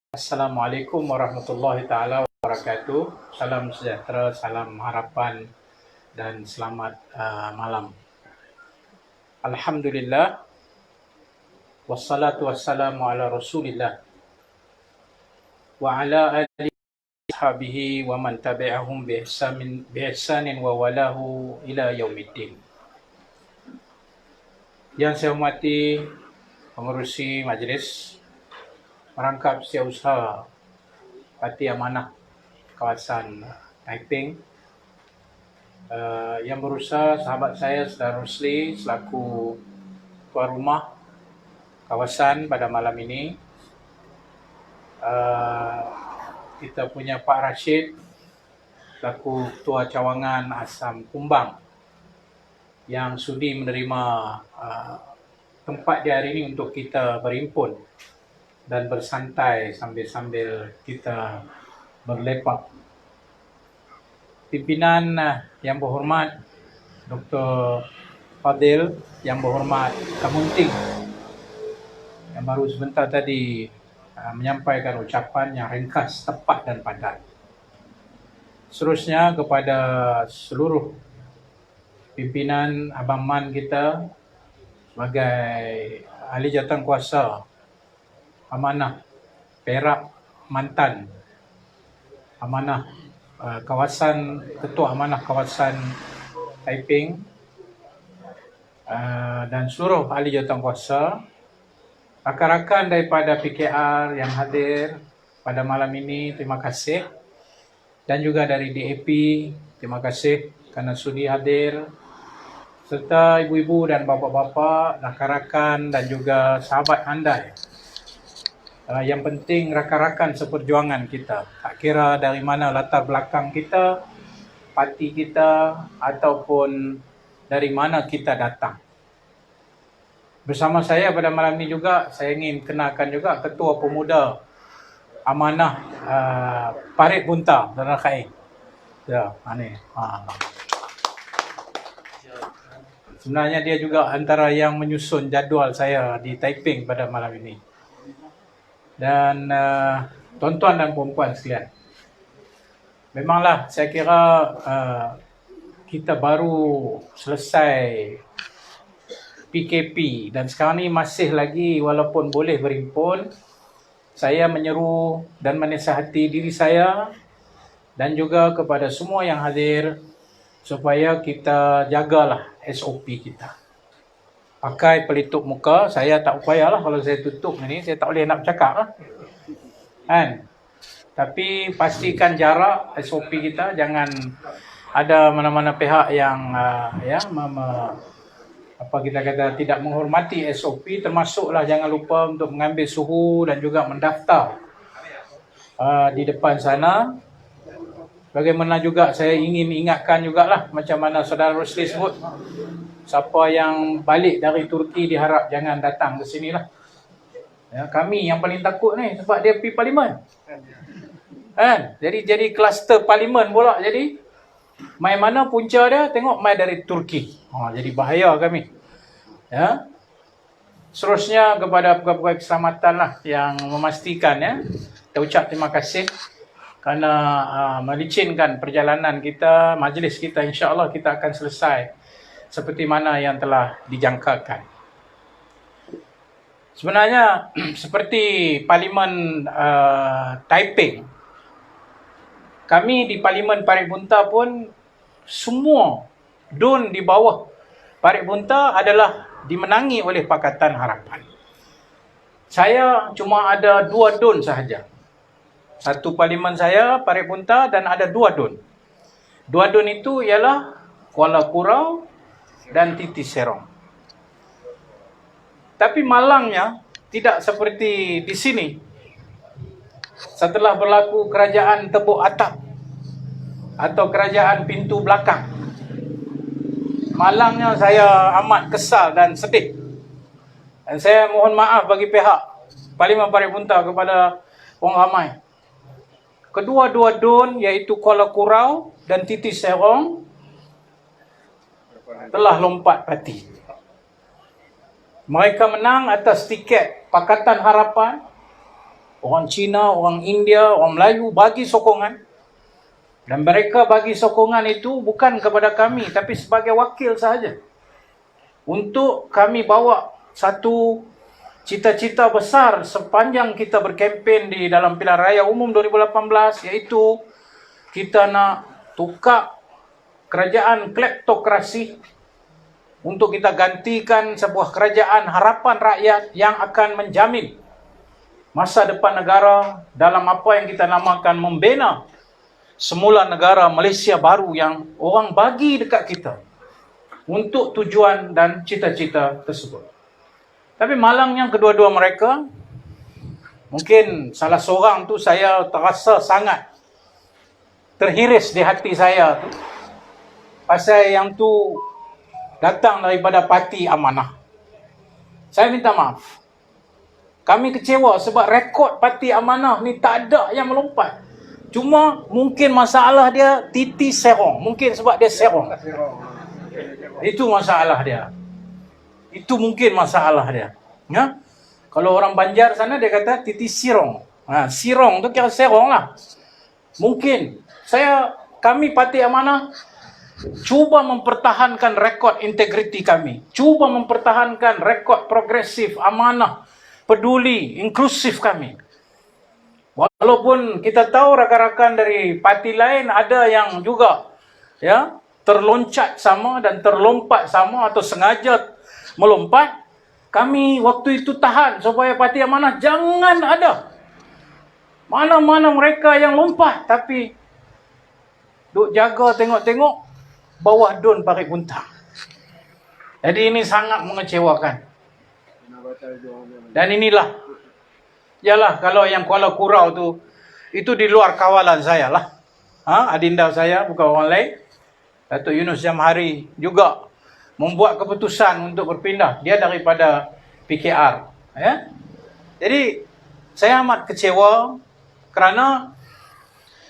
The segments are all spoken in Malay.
Assalamualaikum warahmatullahi taala wabarakatuh. Salam sejahtera, salam harapan dan selamat malam. Alhamdulillah wassalatu wassalamu ala Rasulillah wa ala alihi washabihi wa man tabi'ahum bi ihsanin wa walahu ila yaumiddin. Yang saya hormati pengerusi majlis, merangkap setiausaha Parti Amanah kawasan Taiping, yang berusaha sahabat saya Saudara Rusli selaku tuan rumah kawasan pada malam ini, kita punya Pak Rashid selaku ketua cawangan Asam Kumbang yang sudi menerima tempat di hari ini untuk kita berhimpun dan bersantai sambil kita berlepak. Pimpinan yang berhormat Dr. Fadil, yang berhormat Kamunting yang baru sebentar tadi menyampaikan ucapan yang ringkas, tepat dan padat. Seterusnya kepada seluruh pimpinan Abang Man kita sebagai ahli jawatankuasa Amanah Perak Mantan, Amanah kawasan, Ketua Amanah kawasan Taiping, dan seluruh ahli jawatankuasa, rakan-rakan daripada PKR yang hadir pada malam ini, terima kasih. Dan juga dari DAP, terima kasih kerana sudi hadir, serta ibu-ibu dan bapa-bapa, rakan-rakan dan juga sahabat andai. Yang penting rakan-rakan seperjuangan kita, tak kira dari mana latar belakang kita, parti kita ataupun dari mana kita datang. Bersama saya pada malam ini juga, saya ingin kenalkan juga Ketua Pemuda Amanah Parit Bunta dan Rakhine. Ya, ini. Sebenarnya dia juga antara yang menyusun jadual saya di Taiping pada malam ini. Dan tuan-tuan dan puan-puan sekalian, memanglah saya kira kita baru selesai PKP dan sekarang ni masih lagi, walaupun boleh berhimpun, saya menyeru dan menasihati diri saya dan juga kepada semua yang hadir supaya kita jagalah SOP kita. Pakai pelitup muka, saya tak payahlah kalau saya tutup ni, saya tak boleh nak bercakap lah. Kan? Tapi pastikan jarak SOP kita, jangan ada mana-mana pihak yang tidak menghormati SOP, termasuklah jangan lupa untuk mengambil suhu dan juga mendaftar di depan sana. Bagaimana juga saya ingin ingatkan jugalah, macam mana Saudara Rusli sebut, siapa yang balik dari Turki diharap jangan datang ke sini lah. Ya, kami yang paling takut ni sebab dia pergi parlimen. Kan? Jadi kluster parlimen pula. Jadi mai mana punca dia, tengok mai dari Turki. Jadi bahaya kami. Ya. Seterusnya kepada pegawai keselamatan lah yang memastikan, ya. Kita ucap terima kasih kerana melicinkan perjalanan kita, majlis kita, insya-Allah kita akan selesai seperti mana yang telah dijangkakan. Sebenarnya seperti Parlimen Taiping, kami di Parlimen Parit Bunta pun semua DUN di bawah Parit Bunta adalah dimenangi oleh Pakatan Harapan. Saya cuma ada 2 DUN sahaja. Satu parlimen saya, Parit Bunta, dan ada 2 DUN. 2 DUN itu ialah Kuala Kurau dan Titis Serong. Tapi malangnya tidak seperti di sini. Setelah berlaku kerajaan tepuk atap atau kerajaan pintu belakang, malangnya saya amat kesal dan sedih. Dan saya mohon maaf bagi pihak Parlimen Parit Bunta kepada orang ramai. Kedua-dua DUN, iaitu Kuala Kurau dan Titis Serong, telah lompat parti. Mereka menang atas tiket Pakatan Harapan orang Cina, orang India, orang Melayu bagi sokongan. Dan mereka bagi sokongan itu bukan kepada kami, tapi sebagai wakil sahaja. Untuk kami bawa satu cita-cita besar sepanjang kita berkempen di dalam pilihan raya umum 2018, iaitu kita nak tukar kerajaan kleptokrasi untuk kita gantikan sebuah kerajaan harapan rakyat yang akan menjamin masa depan negara dalam apa yang kita namakan membina semula negara Malaysia baru yang orang bagi dekat kita untuk tujuan dan cita-cita tersebut. Tapi malangnya kedua-dua mereka, mungkin salah seorang tu saya terasa sangat terhiris di hati saya tu, pasal yang tu datang daripada Parti Amanah. Saya minta maaf. Kami kecewa sebab rekod Parti Amanah ni tak ada yang melompat. Cuma mungkin masalah dia Titi Serong. Mungkin sebab dia Serong. Itu masalah dia. Itu mungkin masalah dia. Ya? Kalau orang Banjar sana dia kata Titi Sirong. Sirong tu kira Serong lah. Mungkin kami Parti Amanah cuba mempertahankan rekod integriti kami. Cuba mempertahankan rekod progresif, amanah, peduli, inklusif kami. Walaupun kita tahu rakan-rakan dari parti lain ada yang juga terloncat sama dan terlompat sama atau sengaja melompat, kami waktu itu tahan supaya Parti Amanah jangan ada mana-mana mereka yang lompat, tapi duk jaga tengok-tengok bawah daun parit buntang. Jadi ini sangat mengecewakan. Dan inilah, kalau yang Kuala Kurau tu, itu di luar kawalan saya lah. Adinda saya, bukan orang lain. Datuk Yunus Jamhari juga membuat keputusan untuk berpindah. Dia daripada PKR. Jadi, saya amat kecewa kerana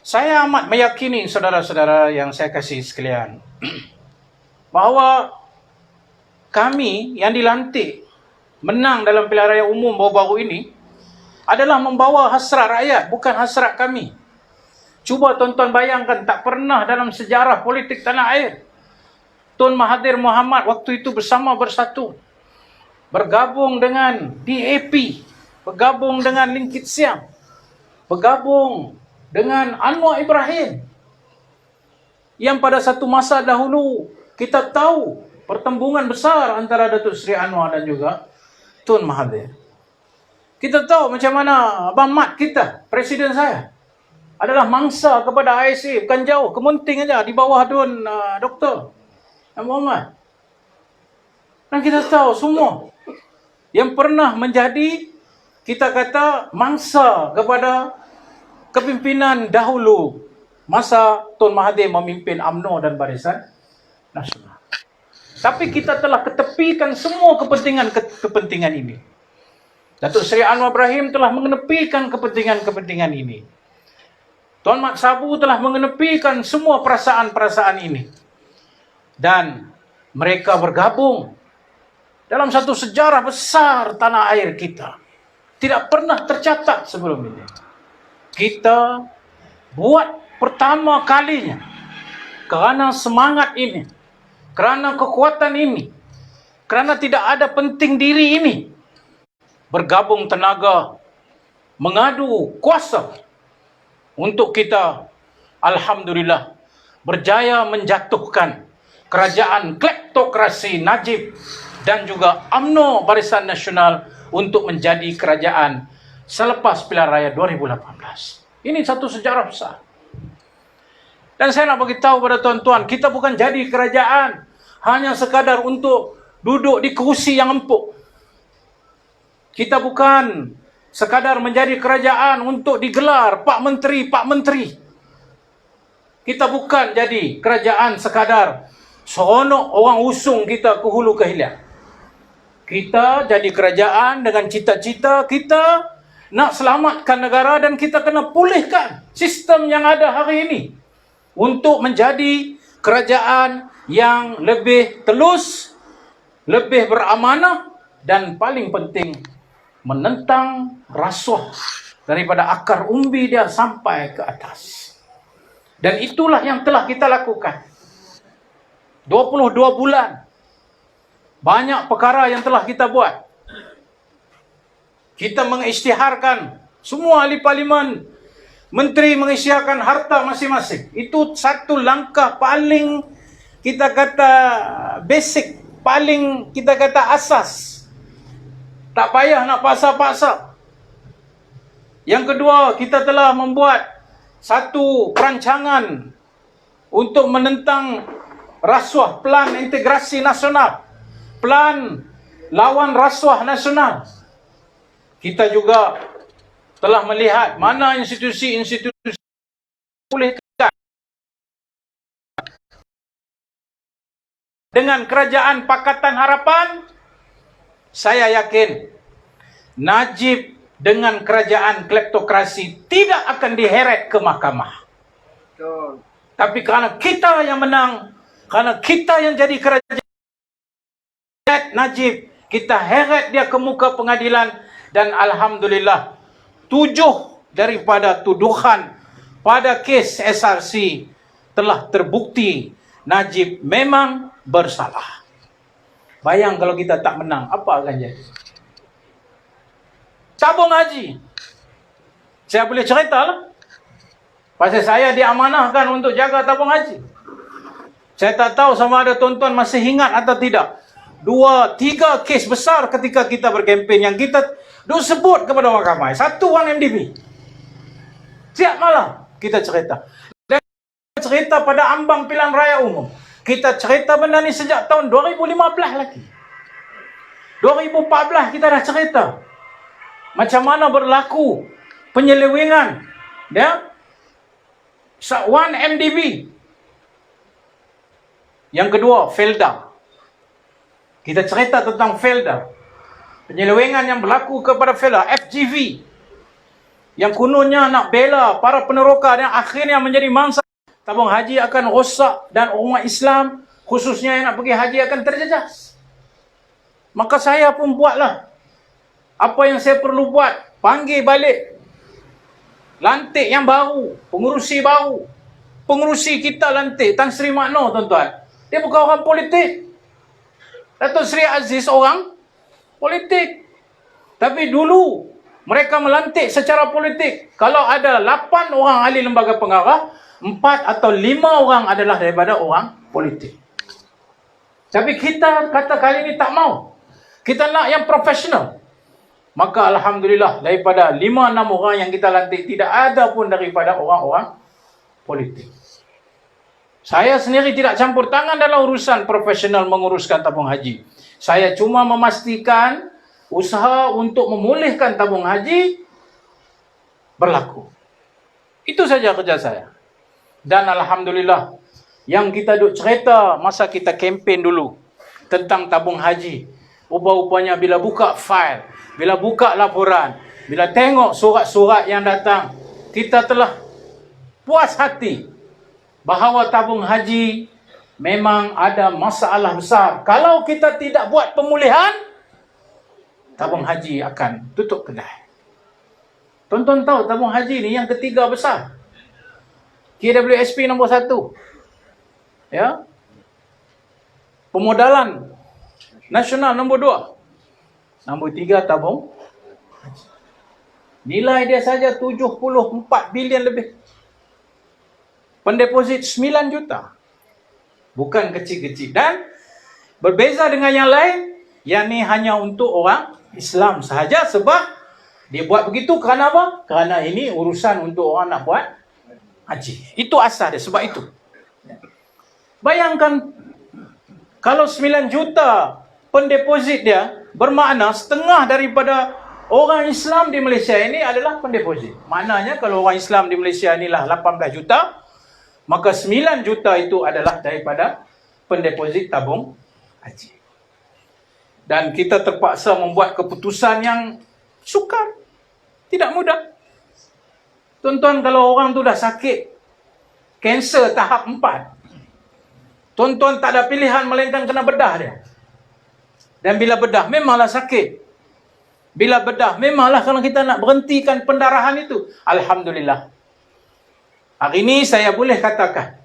saya amat meyakini saudara-saudara yang saya kasih sekalian bahawa kami yang dilantik menang dalam pilihan raya umum baru-baru ini adalah membawa hasrat rakyat, bukan hasrat kami. Cuba tuan-tuan bayangkan, tak pernah dalam sejarah politik tanah air Tun Mahathir Mohamad waktu itu bersama Bersatu bergabung dengan DAP, bergabung dengan Lim Kit Siang, bergabung dengan Anwar Ibrahim, yang pada satu masa dahulu kita tahu pertembungan besar antara Datuk Seri Anwar dan juga Tun Mahathir. Kita tahu macam mana Abang Mat kita, presiden saya, adalah mangsa kepada ISA, bukan jauh, Kementing aja di bawah Dun Dr. Muhammad. Dan kita tahu semua yang pernah menjadi, kita kata, mangsa kepada kepimpinan dahulu masa Tun Mahathir memimpin UMNO dan Barisan Nasional. Tapi kita telah ketepikan semua kepentingan ini. Datuk Seri Anwar Ibrahim telah mengenepikan kepentingan ini. Tuan Mat Sabu telah mengenepikan semua perasaan-perasaan ini. Dan mereka bergabung dalam satu sejarah besar tanah air kita. Tidak pernah tercatat sebelum ini. Kita buat pertama kalinya kerana semangat ini, kerana kekuatan ini, kerana tidak ada penting diri ini, bergabung tenaga, mengadu kuasa untuk kita, alhamdulillah, berjaya menjatuhkan kerajaan kleptokrasi Najib dan juga UMNO Barisan Nasional untuk menjadi kerajaan selepas pilihan raya 2018. Ini satu sejarah besar. Dan saya nak beritahu pada tuan-tuan, kita bukan jadi kerajaan hanya sekadar untuk duduk di kerusi yang empuk. Kita bukan sekadar menjadi kerajaan untuk digelar Pak Menteri. Kita bukan jadi kerajaan sekadar seronok orang usung kita ke hulu ke hilir. Kita jadi kerajaan dengan cita-cita kita nak selamatkan negara, dan kita kena pulihkan sistem yang ada hari ini untuk menjadi kerajaan yang lebih telus, lebih beramanah, dan paling penting menentang rasuah, Daripada akar umbi dia sampai ke atas. Dan itulah yang telah kita lakukan. 22 bulan. Banyak perkara yang telah kita buat. Kita mengisytiharkan, semua ahli parlimen, menteri mengisytiharkan harta masing-masing. Itu satu langkah paling kita kata basic, paling kita kata asas. Tak payah nak paksa-paksa. Yang kedua, kita telah membuat satu perancangan untuk menentang rasuah, plan integrasi nasional, plan lawan rasuah nasional. Kita juga telah melihat mana institusi-institusi boleh dengan Kerajaan Pakatan Harapan. Saya yakin Najib dengan kerajaan kleptokrasi tidak akan diheret ke mahkamah. Betul. Tapi kerana kita yang menang, kerana kita yang jadi kerajaan Najib, kita heret dia ke muka pengadilan, dan alhamdulillah 7 daripada tuduhan pada kes SRC telah terbukti Najib memang bersalah. Bayang kalau kita tak menang, apa akan jadi? Tabung haji. Saya boleh cerita lah. Pasal saya diamanahkan untuk jaga tabung haji. Saya tak tahu sama ada tuan-tuan masih ingat atau tidak. 2, 3 kes besar ketika kita berkempen yang kita sebut kepada orang ramai. Satu, 1MDB. Siap malam kita cerita. Dan cerita pada ambang pilihan raya umum. Kita cerita benda ni sejak tahun 2015 lagi. 2014 kita dah cerita. Macam mana berlaku penyelewengan, ya, 1MDB. Yang kedua, Felda. Kita cerita tentang Felda, penyelewengan yang berlaku kepada Felda. FGV, yang kononnya nak bela para peneroka dan akhirnya menjadi mangsa. Tabung haji akan rosak dan umat Islam, khususnya yang nak pergi haji, akan terjejas. Maka saya pun buatlah apa yang saya perlu buat. Panggil balik, lantik yang baru, pengurusi baru. Pengurusi kita lantik, Tan Sri Makno, tuan-tuan. Dia bukan orang politik. Datuk Seri Aziz orang politik. Tapi dulu mereka melantik secara politik. Kalau ada 8 orang ahli lembaga pengarah, 4 atau 5 orang adalah daripada orang politik. Tapi kita kata kali ini tak mau. Kita nak yang profesional. Maka alhamdulillah, daripada 5-6 orang yang kita lantik, tidak ada pun daripada orang-orang politik. Saya sendiri tidak campur tangan dalam urusan profesional menguruskan tabung haji. Saya cuma memastikan usaha untuk memulihkan tabung haji berlaku. Itu saja kerja saya. Dan alhamdulillah, yang kita duk cerita masa kita kempen dulu tentang tabung haji, rupa-rupanya bila buka file, bila buka laporan, bila tengok surat-surat yang datang, kita telah puas hati bahawa tabung haji memang ada masalah besar. Kalau kita tidak buat pemulihan, tabung haji akan tutup kedai. Tuan-tuan tahu tabung haji ni yang ketiga besar. KWSP nombor 1. Ya. Pemodalan nasional nombor 2. Nombor 3 tabung haji. Nilai dia saja 74 bilion lebih. Pendeposit 9 juta. Bukan kecil-kecil. Dan berbeza dengan yang lain, yang ni hanya untuk orang Islam sahaja, sebab dia buat begitu kerana apa? Kerana ini urusan untuk orang nak buat haji. Itu asal dia, sebab itu. Bayangkan kalau 9 juta pendeposit dia, bermakna setengah daripada orang Islam di Malaysia ini adalah pendeposit. Maknanya kalau orang Islam di Malaysia inilah 18 juta, maka 9 juta itu adalah daripada pendeposit tabung haji. Dan kita terpaksa membuat keputusan yang sukar. Tidak mudah. Tuan-tuan, kalau orang tu dah sakit, kanser tahap 4, tuan-tuan tak ada pilihan melainkan kena bedah dia. Dan bila bedah, memanglah sakit. Bila bedah, memanglah kalau kita nak berhentikan pendarahan itu, alhamdulillah. Hari ini saya boleh katakan,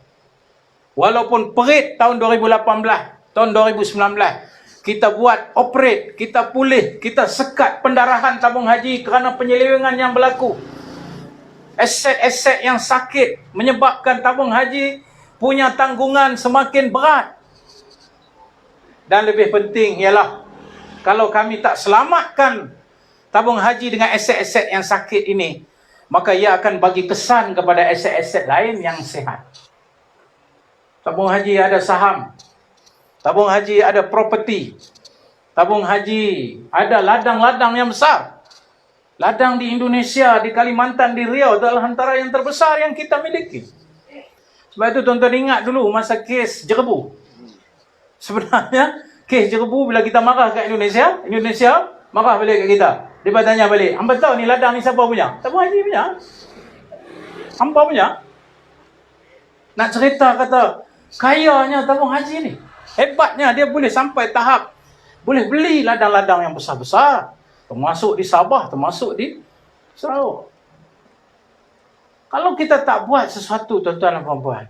walaupun perit tahun 2018, tahun 2019, kita buat operate, kita pulih, kita sekat pendarahan tabung haji kerana penyelewengan yang berlaku. Aset-aset yang sakit menyebabkan tabung haji punya tanggungan semakin berat. Dan lebih penting ialah, kalau kami tak selamatkan tabung haji dengan aset-aset yang sakit ini, maka ia akan bagi kesan kepada aset-aset lain yang sihat. Tabung haji ada saham, tabung haji ada properti, tabung haji ada ladang-ladang yang besar. Ladang di Indonesia, di Kalimantan, di Riau adalah antara yang terbesar yang kita miliki. Sebab itu tuan-tuan ingat dulu masa kes Jerebu. Sebenarnya kes Jerebu, bila kita marah kat Indonesia marah balik kat kita. Dia tanya balik, hamba tahu ni ladang ni siapa punya? Tabung haji punya. Hamba punya. Nak cerita kata, kayanya tabung haji ni. Hebatnya dia boleh sampai tahap boleh beli ladang-ladang yang besar-besar. Termasuk di Sabah, termasuk di Sarawak. Kalau kita tak buat sesuatu, tuan-tuan dan puan-puan,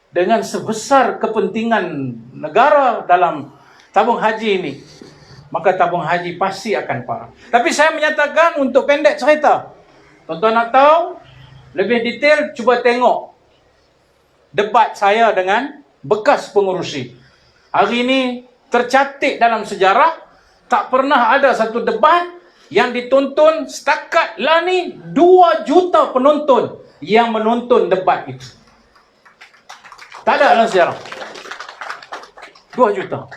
dengan sebesar kepentingan negara dalam tabung haji ini, maka tabung haji pasti akan parah. Tapi saya menyatakan untuk pendek cerita, tuan-tuan nak tahu lebih detail, cuba tengok debat saya dengan bekas pengurusi. Hari ini tercatat dalam sejarah, tak pernah ada satu debat yang ditonton setakat lah ni 2 juta penonton yang menonton debat itu. Tak ada dalam sejarah. 2 juta.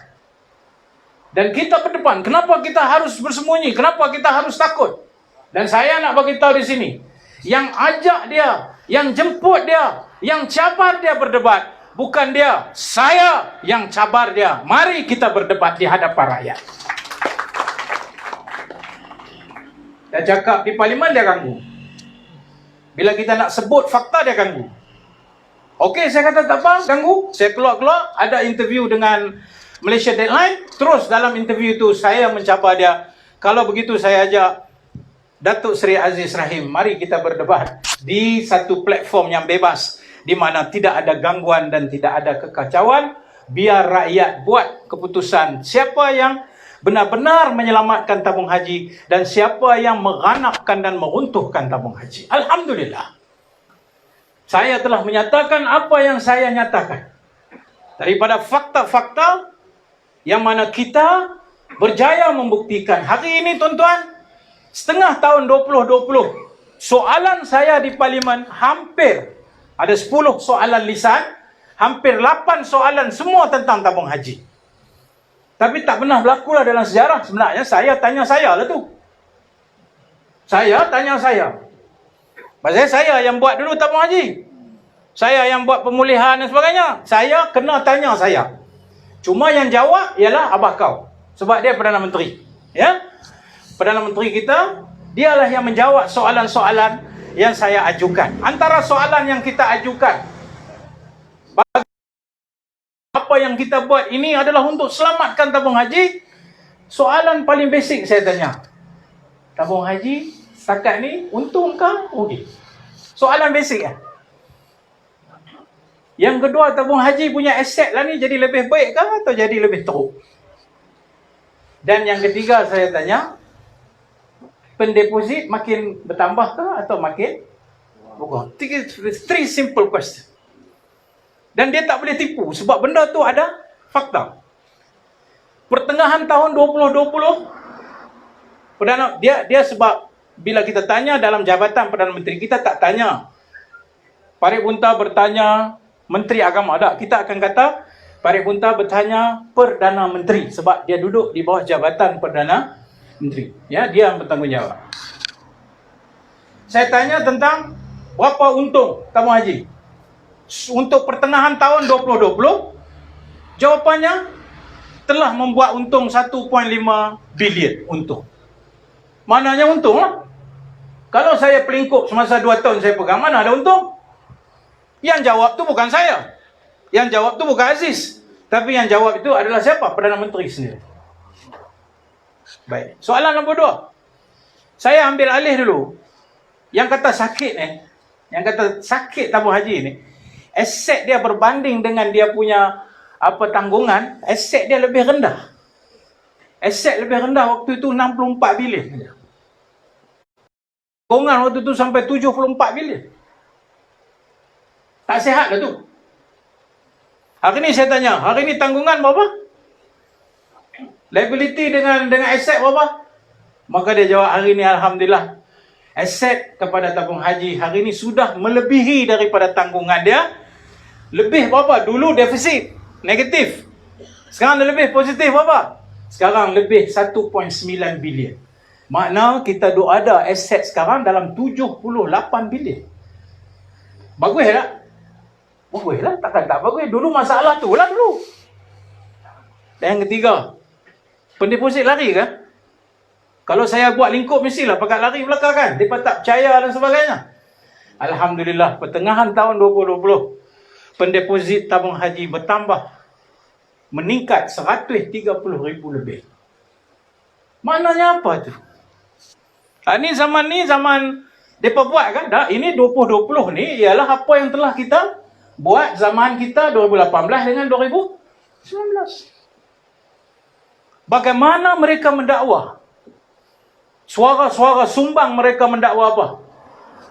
Dan kita berdepan, kenapa kita harus bersembunyi? Kenapa kita harus takut? Dan saya nak bagi tahu di sini, yang ajak dia, yang jemput dia, yang cabar dia berdebat, bukan dia, saya yang cabar dia. Mari kita berdebat di hadapan rakyat. Dia cakap di parlimen, dia ganggu. Bila kita nak sebut fakta, dia ganggu. Okey, saya kata tak apa, ganggu. Saya keluar-keluar, ada interview dengan Malaysia Deadline. Terus dalam interview itu, saya mencabar dia. Kalau begitu, saya ajak Datuk Seri Aziz Rahim, mari kita berdebat di satu platform yang bebas, di mana tidak ada gangguan dan tidak ada kekacauan. Biar rakyat buat keputusan siapa yang benar-benar menyelamatkan tabung haji dan siapa yang meranapkan dan meruntuhkan tabung haji. Alhamdulillah, saya telah menyatakan apa yang saya nyatakan daripada fakta-fakta yang mana kita berjaya membuktikan. Hari ini tuan-tuan, setengah tahun 2020, soalan saya di parlimen hampir ada 10 soalan lisan, hampir 8 soalan, semua tentang tabung haji. Tapi tak pernah berlaku lah dalam sejarah. Sebenarnya saya tanya saya lah tu. Saya tanya saya. Pasal saya yang buat dulu tabung haji. Saya yang buat pemulihan dan sebagainya. Saya kena tanya saya. Cuma yang jawab ialah abah kau. Sebab dia Perdana Menteri. Ya? Perdana Menteri kita, dialah yang menjawab soalan-soalan yang saya ajukan. Antara soalan yang kita ajukan, apa yang kita buat ini adalah untuk selamatkan tabung haji. Soalan paling basic saya tanya, tabung haji setakat ni untung ke rugi? Soalan basic lah. Yang kedua, tabung haji punya aset lah ni jadi lebih baik ke atau jadi lebih teruk? Dan yang ketiga saya tanya, pendeposit makin bertambah ke atau makin berkurang? 3 simple question. Dan dia tak boleh tipu sebab benda tu ada fakta. Pertengahan tahun 2020, dia sebab bila kita tanya dalam jabatan Perdana Menteri, kita tak tanya Parit Bunta bertanya Menteri Agama. Tak, kita akan kata Parit Bunta bertanya Perdana Menteri sebab dia duduk di bawah jabatan Perdana Menteri. Ya, dia yang bertanggungjawab. Saya tanya tentang berapa untung tabung haji untuk pertengahan tahun 2020. Jawapannya telah membuat untung 1.5 bilion untung. Maknanya untung lah. Kalau saya pelingkup semasa 2 tahun saya pegang, mana ada untung? Yang jawab tu bukan saya. Yang jawab tu bukan Aziz. Tapi yang jawab itu adalah siapa? Perdana Menteri sendiri. Baik. Soalan nombor 2. Saya ambil alih dulu. Yang kata sakit yang kata sakit tabung haji ni, aset dia berbanding dengan dia punya tanggungan, aset dia lebih rendah. Aset lebih rendah waktu itu 64 bilion. Tanggungan waktu itu sampai 74 bilion. Tak sihat dah tu. Hari ni saya tanya, hari ni tanggungan berapa? Liability dengan aset berapa? Maka dia jawab, hari ni alhamdulillah, aset kepada tabung haji hari ni sudah melebihi daripada tanggungan dia. Lebih berapa? Dulu defisit, negatif. Sekarang lebih positif berapa? Sekarang lebih 1.9 bilion. Makna kita ada aset sekarang dalam 78 bilion. Bagus tak? Bagus lah, takkan tak bagus. Dulu masalah tu lah dulu. Dan yang ketiga, pendeposit lari ke? Kalau saya buat lingkup, mestilah pakat lari belakang kan? Mereka tak percaya dan sebagainya. Alhamdulillah, pertengahan tahun 2020, pendeposit tabung haji bertambah, meningkat 130,000 lebih. Maknanya apa tu? Ini zaman mereka buat kan? Ini 2020 ni ialah apa yang telah kita buat zaman kita 2018 dengan 2019. Bagaimana mereka mendakwa? Suara-suara sumbang mereka mendakwa apa?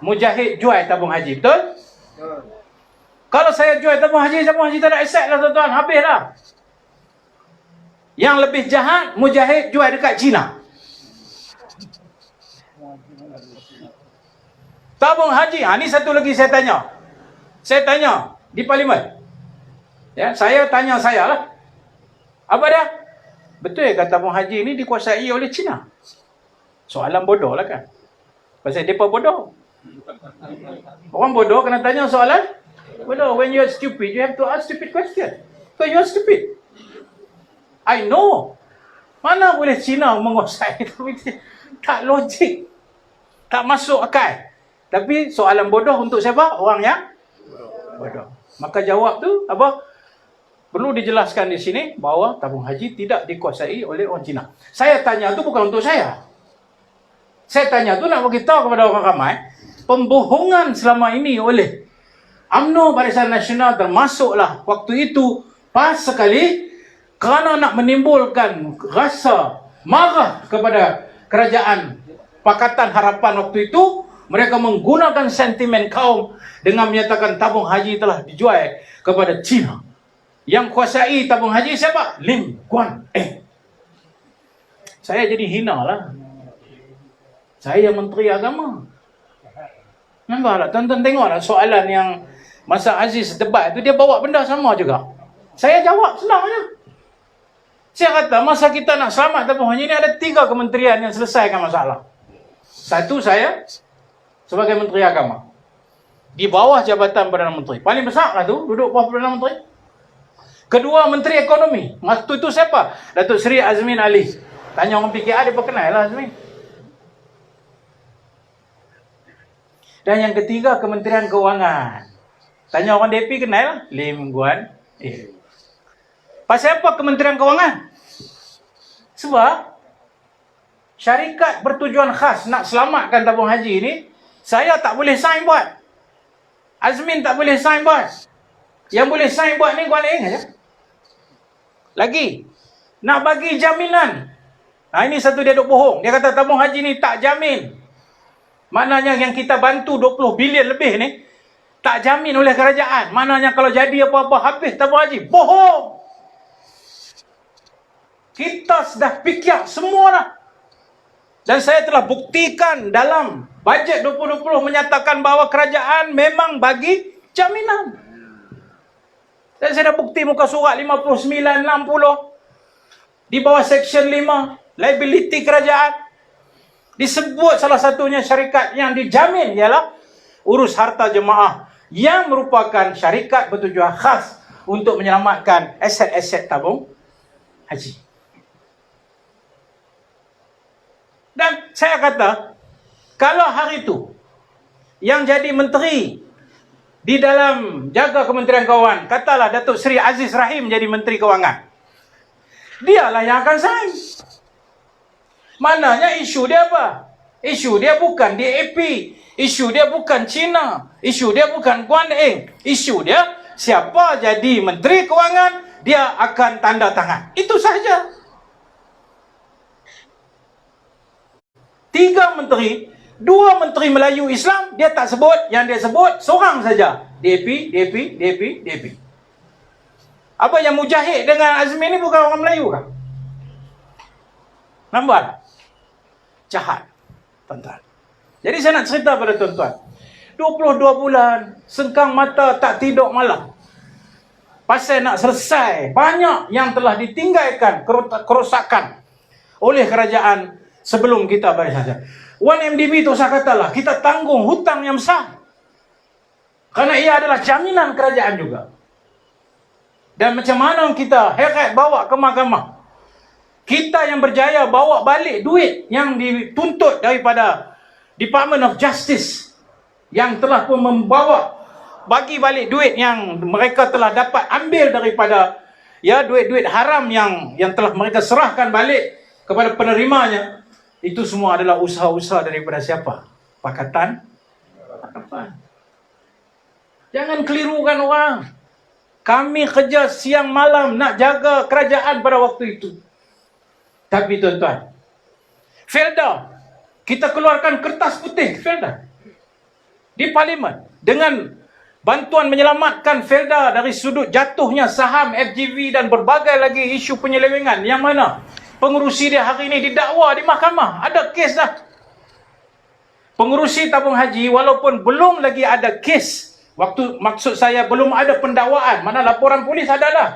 Mujahid jual tabung haji, betul? Kalau saya jual tabung haji tak ada aset lah tuan-tuan, habis lah. Yang lebih jahat, Mujahid jual dekat China. Tabung haji, ni satu lagi saya tanya. Saya tanya di parlimen. Ya, saya tanya lah. Apa dia? Betul ke tabung haji ni dikuasai oleh China? Soalan bodoh lah kan. Pasal mereka bodoh. Orang bodoh kena tanya soalan bodoh. When you are stupid, you have to ask stupid question. So you are stupid. I know. Mana boleh China menguasai? Tak logik. Tak masuk akal. Tapi soalan bodoh untuk siapa? Orang yang bodoh. Maka jawab tu apa? Perlu dijelaskan di sini bahawa tabung haji tidak dikuasai oleh orang Cina. Saya tanya tu bukan untuk saya. Saya tanya tu nak beritahu kepada orang ramai, pembohongan selama ini oleh UMNO Barisan Nasional termasuklah waktu itu pas sekali kerana nak menimbulkan rasa marah kepada kerajaan Pakatan Harapan waktu itu. Mereka menggunakan sentimen kaum dengan menyatakan tabung haji telah dijual kepada China. Yang kuasai tabung haji siapa? Lim Guan Eng. Saya jadi hina lah. Saya Menteri Agama. Nampaklah, tonton tengoklah soalan yang masa Aziz debat tu, dia bawa benda sama juga. Saya jawab senang je. Saya kata, masa kita nak selamat tabung haji ni ada 3 kementerian yang selesaikan masalah. Satu, saya sebagai Menteri Agama. Di bawah jabatan Perdana Menteri. Paling besar lah tu, duduk bawah Perdana Menteri. Kedua, Menteri Ekonomi. Waktu itu siapa? Datuk Seri Azmin Ali. Tanya orang PKR, dia kenal lah Azmin. Dan yang ketiga, Kementerian Keuangan. Tanya orang DP, kenal lah. Lim Guan Eng. Pasal apa Kementerian Keuangan? Sebab syarikat bertujuan khas nak selamatkan tabung haji ni, saya tak boleh sign buat. Azmin tak boleh sign buat. Yang boleh sign buat ni Guan Eng aja. Lagi, nak bagi jaminan. Ini satu dia duk bohong. Dia kata tabung haji ni tak jamin. Maknanya yang kita bantu 20 bilion lebih ni, tak jamin oleh kerajaan. Maknanya kalau jadi apa-apa habis tabung haji. Bohong. Kita sudah fikir semua dah. Dan saya telah buktikan dalam bajet 2020 menyatakan bahawa kerajaan memang bagi jaminan. Dan saya dah bukti muka surat 59-60 di bawah Seksyen 5 liability kerajaan. Disebut salah satunya syarikat yang dijamin ialah urus harta jemaah yang merupakan syarikat bertujuan khas untuk menyelamatkan aset-aset tabung haji. Dan saya kata, kalau hari itu yang jadi menteri di dalam jaga Kementerian Keuangan, katalah Datuk Seri Aziz Rahim jadi Menteri Keuangan, dialah yang akan sign. Maknanya isu dia apa? Isu dia bukan DAP, isu dia bukan China, isu dia bukan Guan Eng, isu dia siapa jadi Menteri Kewangan, dia akan tanda tangan. Itu sahaja. 3 menteri, 2 menteri Melayu Islam, dia tak sebut, yang dia sebut seorang saja. DAP. Apa yang Mujahid dengan Azmi ni bukan orang Melayu kah? Nampak tak? Jahat, tuan-tuan. Jadi saya nak cerita pada tuan-tuan. 22 bulan, sengkang mata tak tidur malam. Pasal nak selesai, banyak yang telah ditinggalkan, kerosakan oleh kerajaan sebelum kita balik saja. 1MDB tu saya katalah, kita tanggung hutang yang besar. Kerana ia adalah jaminan kerajaan juga. Dan macam mana kita heret bawa ke mahkamah. Kita yang berjaya bawa balik duit yang dituntut daripada Department of Justice, yang telah pun membawa bagi balik duit yang mereka telah dapat ambil daripada duit-duit haram yang telah mereka serahkan balik kepada penerimanya. Itu semua adalah usaha-usaha daripada siapa? Pakatan Harapan. Jangan kelirukan orang. Kami kerja siang malam nak jaga kerajaan pada waktu itu. Tapi tuan-tuan, Felda, kita keluarkan kertas putih Felda di Parlimen dengan bantuan menyelamatkan Felda dari sudut jatuhnya saham FGV dan berbagai lagi isu penyelewengan, yang mana pengurusi dia hari ini didakwa di mahkamah. Ada kes dah. Pengurusi tabung haji, walaupun belum lagi ada kes, maksud saya belum ada pendakwaan, mana laporan polis ada dah.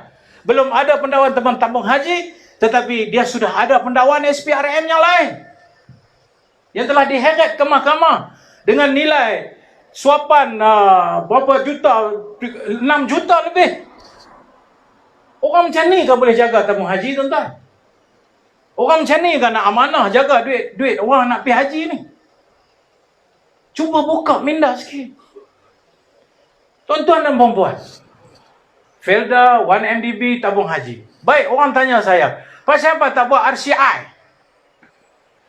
Belum ada pendakwaan teman tabung haji, tetapi dia sudah ada pendakwaan SPRM yang lain yang telah diheret ke mahkamah dengan nilai suapan berapa juta, 6 juta lebih. Orang macam ni kan boleh jaga tabung haji, tuan-tuan? Orang macam ni kan nak amanah jaga duit orang nak pergi haji ni? Cuba buka minda sikit, tuan-tuan dan puan-puan. Felda, 1MDB, tabung haji. Baik, orang tanya saya, pasal apa tak buat RCI?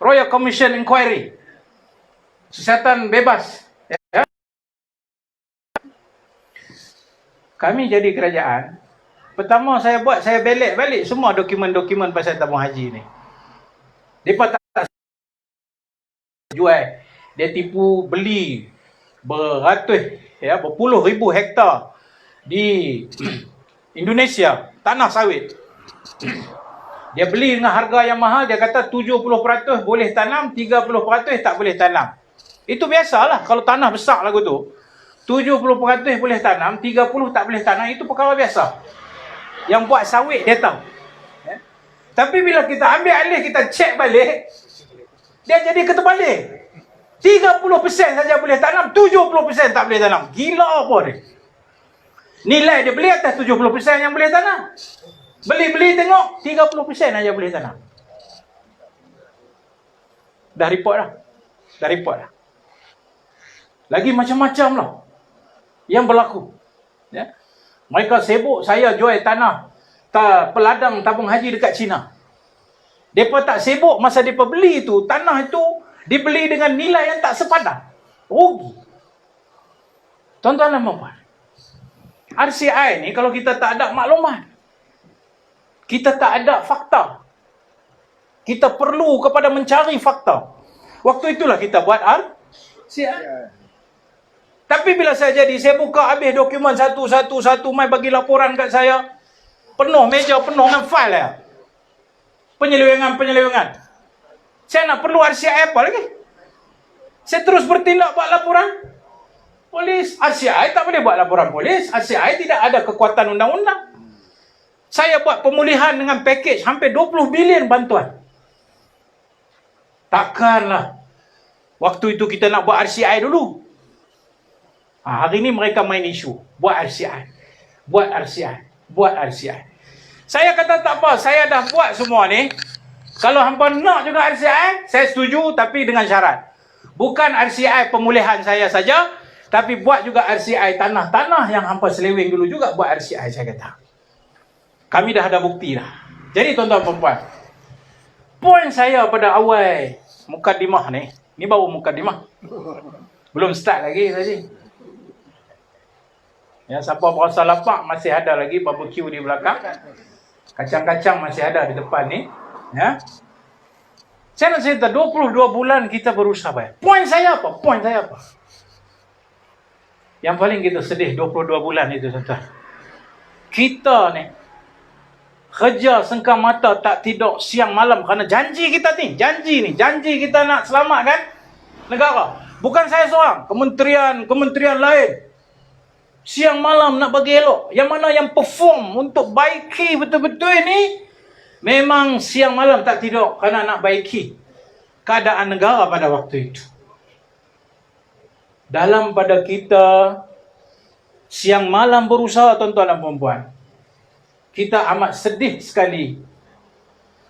Royal Commission Inquiry. Siasatan bebas. Ya? Kami jadi kerajaan, pertama saya belik balik semua dokumen-dokumen pasal tabung haji ni. Mereka tak jual. Dia tipu beli berpuluh ribu hektar di Indonesia, tanah sawit. Dia beli dengan harga yang mahal, dia kata 70% boleh tanam, 30% tak boleh tanam. Itu biasalah kalau tanah besar lagu tu. 70% boleh tanam, 30% tak boleh tanam, itu perkara biasa. Yang buat sawit dia tahu. Ya? Tapi bila kita ambil alih, kita cek balik, dia jadi keterbalik. 30% saja boleh tanam, 70% tak boleh tanam. Gila apa dia? Nilai dia beli atas 70% yang boleh tanam. Beli tengok 30% aja boleh tanam. Dah report dah. Lagi macam-macam lah yang berlaku. Ya. Mereka sibuk saya jual tanah peladang tabung haji dekat China. Mereka tak sibuk masa mereka beli itu, tanah itu dibeli dengan nilai yang tak sepadan. Rugi. Tuan-tuan dan puan-puan, RCI ni kalau kita tak ada maklumat, kita tak ada fakta, kita perlu kepada mencari fakta. Waktu itulah kita buat RCI. Tapi bila saya jadi, saya buka habis dokumen satu, mai bagi laporan kat saya. Penuh meja, penuh dengan file ya. Penyelewengan. Saya nak perlu RCI apa lagi? Saya terus bertindak buat laporan polis. RCI tak boleh buat laporan polis. RCI tidak ada kekuatan undang-undang. Saya buat pemulihan dengan pakej hampir 20 bilion bantuan. Takkanlah waktu itu kita nak buat RCI dulu. Hari ini mereka main isu. Buat RCI. Saya kata tak apa, saya dah buat semua ni. Kalau hampa nak juga RCI, saya setuju, tapi dengan syarat. Bukan RCI pemulihan saya saja, tapi buat juga RCI tanah-tanah yang hampa seleweng dulu juga buat RCI, saya kata. Kami dah ada bukti dah. Jadi tuan-tuan dan puan-puan, poin saya pada awal mukadimah ni, Ini baru mukadimah. Belum start lagi tadi. Ya, siapa berasa lapar masih ada lagi barbecue di belakang. Kacang-kacang masih ada di depan ni. Ya. Saya nak cerita 22 bulan kita berusaha bayar. Poin saya apa? Yang paling kita sedih 22 bulan itu, tuan-tuan. Kita ni kerja sengkang mata tak tidur siang malam kerana janji kita ni. Janji kita nak selamatkan negara. Bukan saya seorang, kementerian lain. Siang malam nak bagi elok. Yang mana yang perform untuk baiki betul-betul ini, memang siang malam tak tidur kerana nak baiki keadaan negara pada waktu itu. Dalam pada kita siang malam berusaha, tuan-tuan dan puan-puan, kita amat sedih sekali.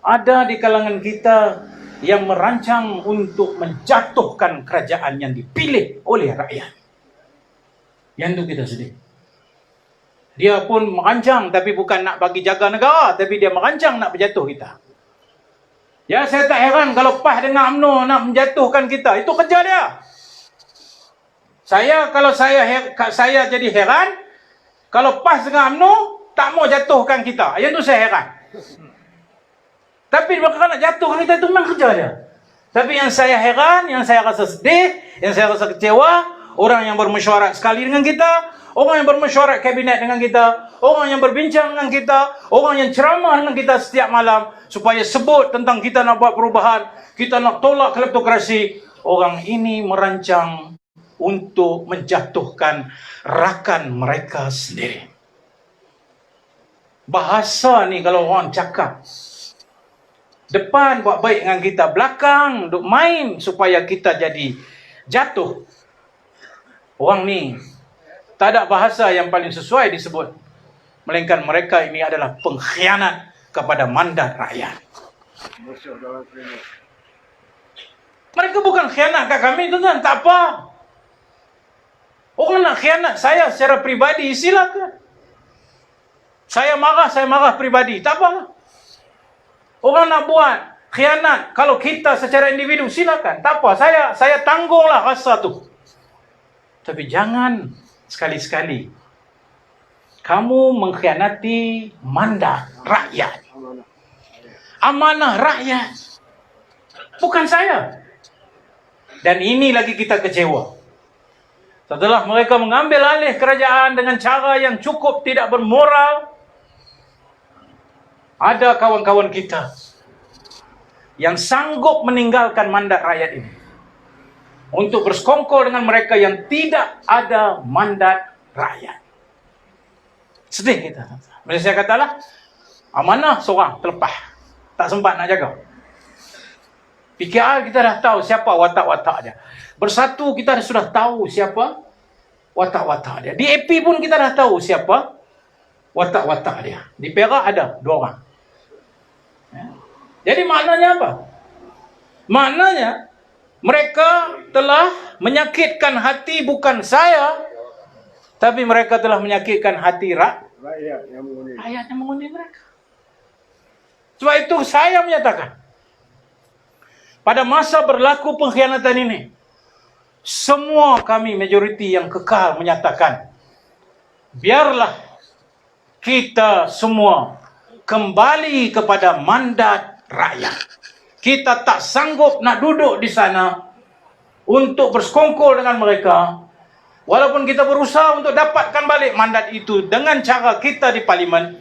Ada di kalangan kita yang merancang untuk menjatuhkan kerajaan yang dipilih oleh rakyat. Yang itu kita sedih. Dia pun merancang, tapi bukan nak bagi jaga negara, tapi dia merancang nak berjatuh kita. Ya, saya tak heran kalau PAS dengan UMNO nak menjatuhkan kita. Itu kerja dia. Kalau saya jadi heran kalau PAS dengan UMNO tak mau jatuhkan kita. Yang tu saya heran. Tapi mereka nak jatuhkan kita, itu memang kerja dia. Tapi yang saya heran, yang saya rasa sedih, yang saya rasa kecewa, orang yang bermesyuarat sekali dengan kita, orang yang bermesyuarat kabinet dengan kita, orang yang berbincang dengan kita, orang yang ceramah dengan kita setiap malam supaya sebut tentang kita nak buat perubahan, kita nak tolak kleptokrasi. Orang ini merancang untuk menjatuhkan rakan mereka sendiri. Bahasa ni kalau orang cakap, depan buat baik dengan kita, belakang duk main supaya kita jadi jatuh. Orang ni tak ada bahasa yang paling sesuai disebut, melainkan mereka ini adalah pengkhianat kepada mandat rakyat. Mereka bukan khianat kat kami, tuan-tuan, tak apa. Orang nak khianat saya secara pribadi, silakan. Saya marah pribadi, tak apa. Orang nak buat khianat kalau kita secara individu, silakan, tak apa. Saya tanggunglah rasa tu. Tapi jangan sekali-sekali kamu mengkhianati mandat rakyat. Amanah rakyat. Bukan saya. Dan ini lagi kita kecewa. Setelah mereka mengambil alih kerajaan dengan cara yang cukup tidak bermoral, ada kawan-kawan kita yang sanggup meninggalkan mandat rakyat ini untuk bersekongkol dengan mereka yang tidak ada mandat rakyat. Sedih kita. Macam saya katalah, amanah seorang terlepas, tak sempat nak jaga. PKR kita dah tahu siapa watak-watak dia. Bersatu kita sudah tahu siapa watak-watak dia. Di AP pun kita dah tahu siapa watak-watak dia. Di Perak ada 2 orang. Jadi maknanya apa? Maknanya mereka telah menyakitkan hati bukan saya, tapi mereka telah menyakitkan hati rakyat yang mengundi mereka. Sebab itu saya menyatakan, pada masa berlaku pengkhianatan ini, semua kami majoriti yang kekal menyatakan, biarlah kita semua kembali kepada mandat rakyat. Kita tak sanggup nak duduk di sana untuk bersekongkol dengan mereka. Walaupun kita berusaha untuk dapatkan balik mandat itu dengan cara kita di parlimen,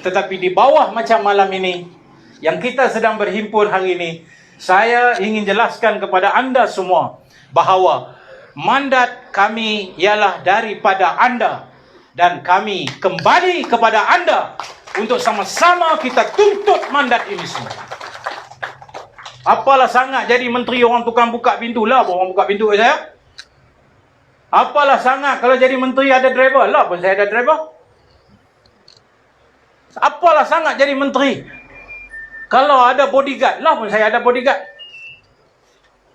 tetapi di bawah macam malam ini, yang kita sedang berhimpun hari ini, saya ingin jelaskan kepada anda semua bahawa mandat kami ialah daripada anda, dan kami kembali kepada anda untuk sama-sama kita tuntut mandat ini semua. Apalah sangat jadi menteri orang tukang buka pintu lah, orang buka pintu ke saya. Apalah sangat kalau jadi menteri ada driver lah pun saya ada driver. Apalah sangat jadi menteri kalau ada bodyguard lah pun saya ada bodyguard.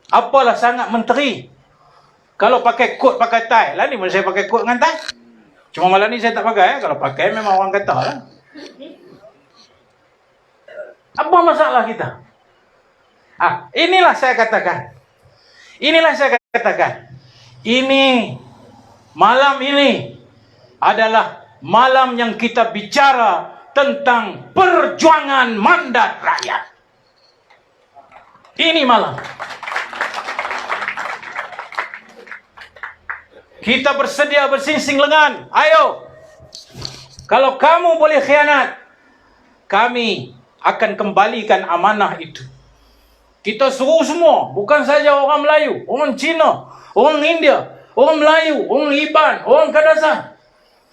Apalah sangat menteri kalau pakai kot pakai tie lah, ni pun saya pakai kot dengan tie. Cuma malam ni saya tak pakai. Kalau pakai memang orang kata lah. Apa masalah kita? Inilah saya katakan, Inilah saya katakan, ini malam ini adalah malam yang kita bicara tentang perjuangan mandat rakyat. Ini malam. Kita bersedia bersingsing lengan. Ayo. Kalau kamu boleh khianat, kami akan kembalikan amanah itu. Kita suruh semua, bukan saja orang Melayu, orang Cina, orang India, orang Melayu, orang Iban, orang Kadazan.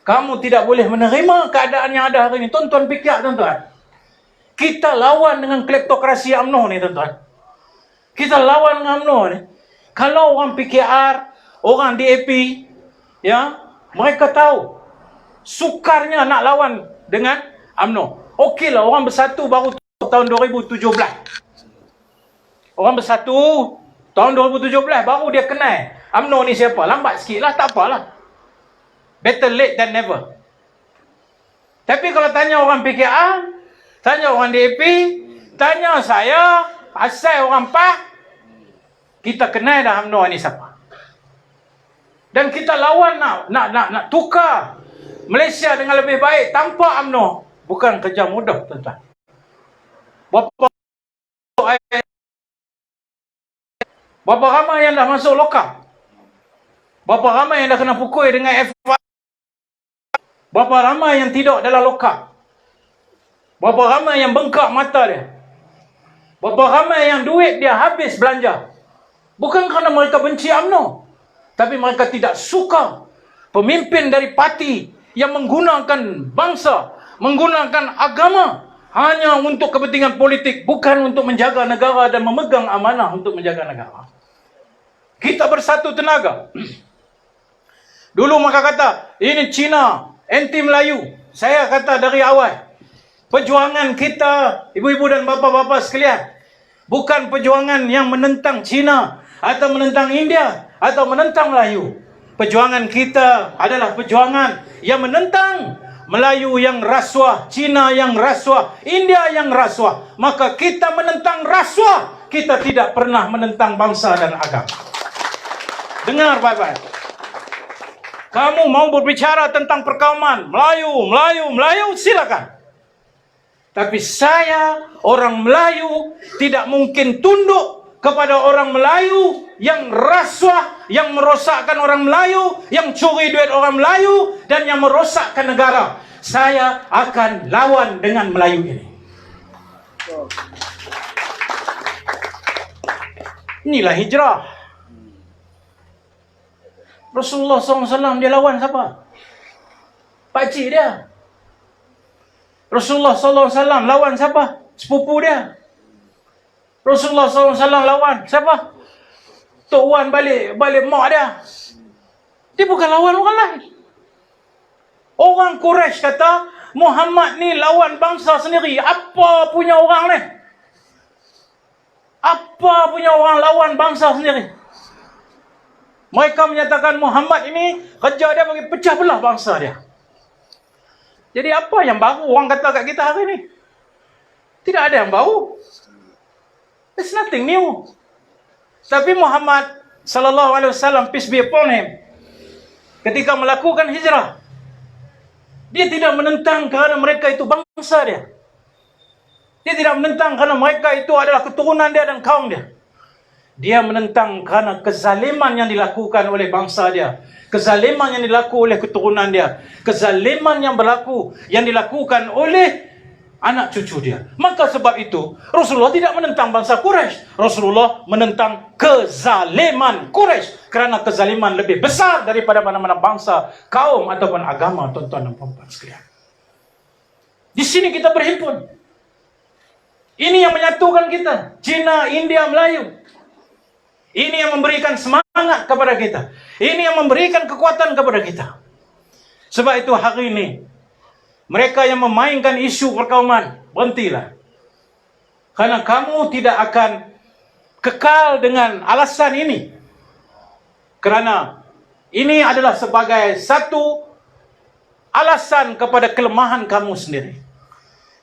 Kamu tidak boleh menerima keadaan yang ada hari ini. Tuan-tuan fikir, tuan-tuan. Kita lawan dengan kleptokrasi UMNO ni, tuan-tuan. Kita lawan dengan UMNO ni. Kalau orang PKR, orang DAP, ya, mereka tahu sukarnya nak lawan dengan UMNO. Okeylah, orang bersatu baru tahun 2017. Orang bersatu tahun 2017 baru dia kenal UMNO ni siapa. Lambat sikit lah, tak apalah. Better late than never. Tapi kalau tanya orang PKR, tanya orang DAP, tanya saya, asal orang PAH, kita kenal dah UMNO ni siapa. Dan kita lawan nak tukar Malaysia dengan lebih baik tanpa UMNO. Bukan kerja mudah, tuan-tuan. Berapa ramai yang dah masuk lokap? Berapa ramai yang dah kena pukul dengan FY? Berapa ramai yang tidak dalam lokap? Berapa ramai yang bengkak mata dia? Berapa ramai yang duit dia habis belanja? Bukan kerana mereka benci UMNO, tapi mereka tidak suka pemimpin dari parti yang menggunakan bangsa, menggunakan agama hanya untuk kepentingan politik, bukan untuk menjaga negara dan memegang amanah untuk menjaga negara. Kita bersatu tenaga. Dulu mereka kata, ini Cina, anti Melayu. Saya kata dari awal, perjuangan kita, ibu-ibu dan bapa-bapa sekalian, bukan perjuangan yang menentang Cina, atau menentang India, atau menentang Melayu. Perjuangan kita adalah perjuangan yang menentang Melayu yang rasuah, Cina yang rasuah, India yang rasuah. Maka kita menentang rasuah, kita tidak pernah menentang bangsa dan agama. Dengar baik-baik. Kamu mau berbicara tentang perkauman Melayu, silakan. Tapi saya, orang Melayu, tidak mungkin tunduk kepada orang Melayu yang rasuah, yang merosakkan orang Melayu, yang curi duit orang Melayu, dan yang merosakkan negara. Saya akan lawan dengan Melayu ini. Inilah hijrah. Rasulullah SAW dia lawan siapa? Pakcik dia. Rasulullah SAW lawan siapa? Sepupu dia. Rasulullah SAW lawan siapa? Tok Wan balik mak dia. Dia bukan lawan orang lain. Orang Quraisy kata, Muhammad ni lawan bangsa sendiri. Apa punya orang ni? Apa punya orang lawan bangsa sendiri? Mereka menyatakan Muhammad ini kerja dia bagi pecah belah bangsa dia. Jadi apa yang baru orang kata kat kita hari ni? Tidak ada yang baru. There's nothing new. Tapi Muhammad sallallahu alaihi wasallam, peace be upon him, ketika melakukan hijrah, dia tidak menentang kerana mereka itu bangsa dia. Dia tidak menentang kerana mereka itu adalah keturunan dia dan kaum dia. Dia menentang kerana kezaliman yang dilakukan oleh bangsa dia, kezaliman yang dilakukan oleh keturunan dia, kezaliman yang dilakukan oleh anak cucu dia. Maka sebab itu Rasulullah tidak menentang bangsa Quraisy. Rasulullah menentang kezaliman Quraisy, kerana kezaliman lebih besar daripada mana-mana bangsa, kaum ataupun agama, tuan-tuan dan puan-puan sekalian. Di sini kita berhimpun. Ini yang menyatukan kita, Cina, India, Melayu. Ini yang memberikan semangat kepada kita. Ini yang memberikan kekuatan kepada kita. Sebab itu hari ini, mereka yang memainkan isu perkauman, berhentilah. Karena kamu tidak akan kekal dengan alasan ini. Kerana ini adalah sebagai satu alasan kepada kelemahan kamu sendiri.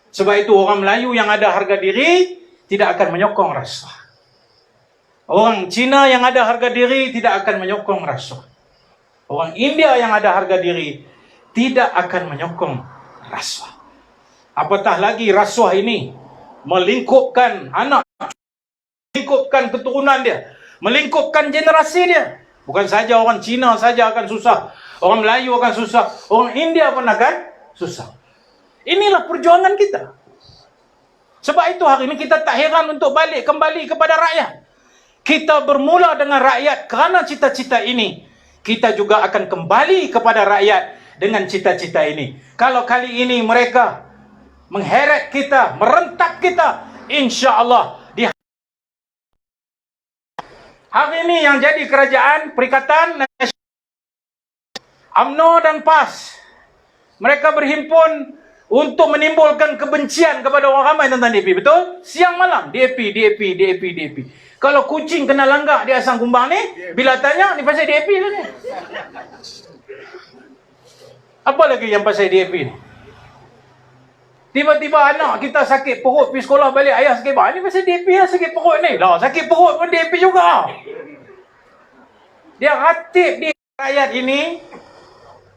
Sebab itu orang Melayu yang ada harga diri tidak akan menyokong rasuah. Orang Cina yang ada harga diri tidak akan menyokong rasuah. Orang India yang ada harga diri tidak akan menyokong rasuah. Apatah lagi rasuah ini melingkupkan anak, melingkupkan keturunan dia, melingkupkan generasi dia. Bukan saja orang Cina saja akan susah, orang Melayu akan susah, orang India pun akan susah. Inilah perjuangan kita. Sebab itu hari ini kita tak heran untuk kembali kepada rakyat. Kita bermula dengan rakyat kerana cita-cita ini. Kita juga akan kembali kepada rakyat dengan cita-cita ini. Kalau kali ini mereka mengheret kita, merentak kita, insya-Allah di hari ini yang jadi kerajaan Perikatan Nasional UMNO dan PAS, mereka berhimpun untuk menimbulkan kebencian kepada orang ramai tentang DAP. Betul? Siang malam DAP. Kalau kucing kena langgak di asang kumbang ni, bila tanya ni pasal DAP lah ni. Apa lagi yang pasal DAP ni? Tiba-tiba anak kita sakit perut pergi sekolah balik, ayah sakit bahan, ni pasal DAP lah sakit perut ni. Lah sakit perut pun DAP juga. Dia ratib di rakyat ini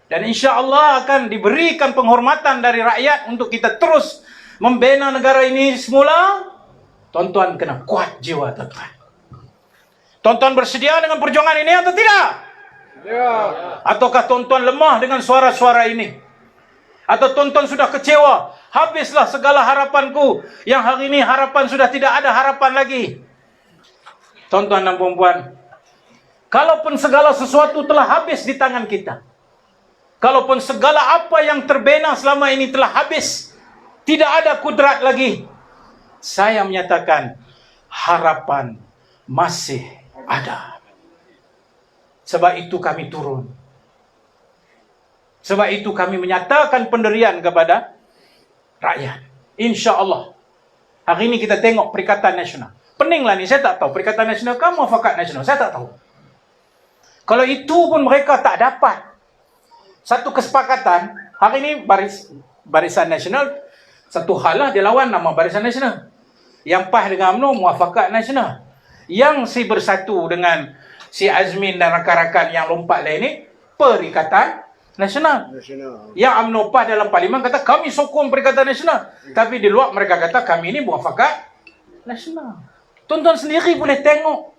dan insya-Allah akan diberikan penghormatan dari rakyat untuk kita terus membina negara ini semula. Tuan-tuan kena kuat jiwa, tuan-tuan. Tuan-tuan bersedia dengan perjuangan ini atau tidak? Ya. Ataukah tuan-tuan lemah dengan suara-suara ini? Atau tuan-tuan sudah kecewa? Habislah segala harapanku. Yang hari ini harapan sudah tidak ada harapan lagi. Tuan-tuan dan puan-puan, kalaupun segala sesuatu telah habis di tangan kita, kalaupun segala apa yang terbina selama ini telah habis, tidak ada kudrat lagi, saya menyatakan harapan masih ada. Sebab itu kami turun. Sebab itu kami menyatakan pendirian kepada rakyat. Insya-Allah. Hari ini kita tengok Perikatan Nasional. Peninglah ni, saya tak tahu Perikatan Nasional ke Muafakat Nasional, saya tak tahu. Kalau itu pun mereka tak dapat satu kesepakatan, hari ini Barisan Nasional, satu hal lah dia lawan nama Barisan Nasional. Yang PAS dengan UMNO Muafakat Nasional. Yang si bersatu dengan si Azmin dan rakan-rakan yang lompat lain ni Perikatan Nasional. Yang UMNO PAS dalam parlimen kata kami sokong Perikatan Nasional, tapi di luar mereka kata kami ni Muafakat Nasional. Tuan-tuan sendiri boleh tengok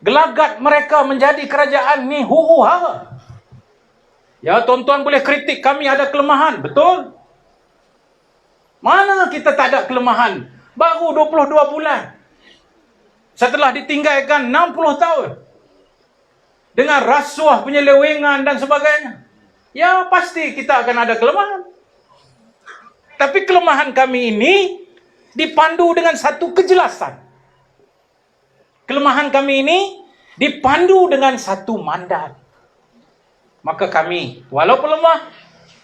gelagat mereka menjadi kerajaan ni huru hara. Ya, tuan-tuan boleh kritik kami ada kelemahan, betul? Mana kita tak ada kelemahan? Baru 22 bulan. Setelah ditinggalkan 60 tahun. Dengan rasuah, penyelewengan dan sebagainya. Ya, pasti kita akan ada kelemahan. Tapi kelemahan kami ini dipandu dengan satu kejelasan. Kelemahan kami ini dipandu dengan satu mandat. Maka kami, walaupun lemah,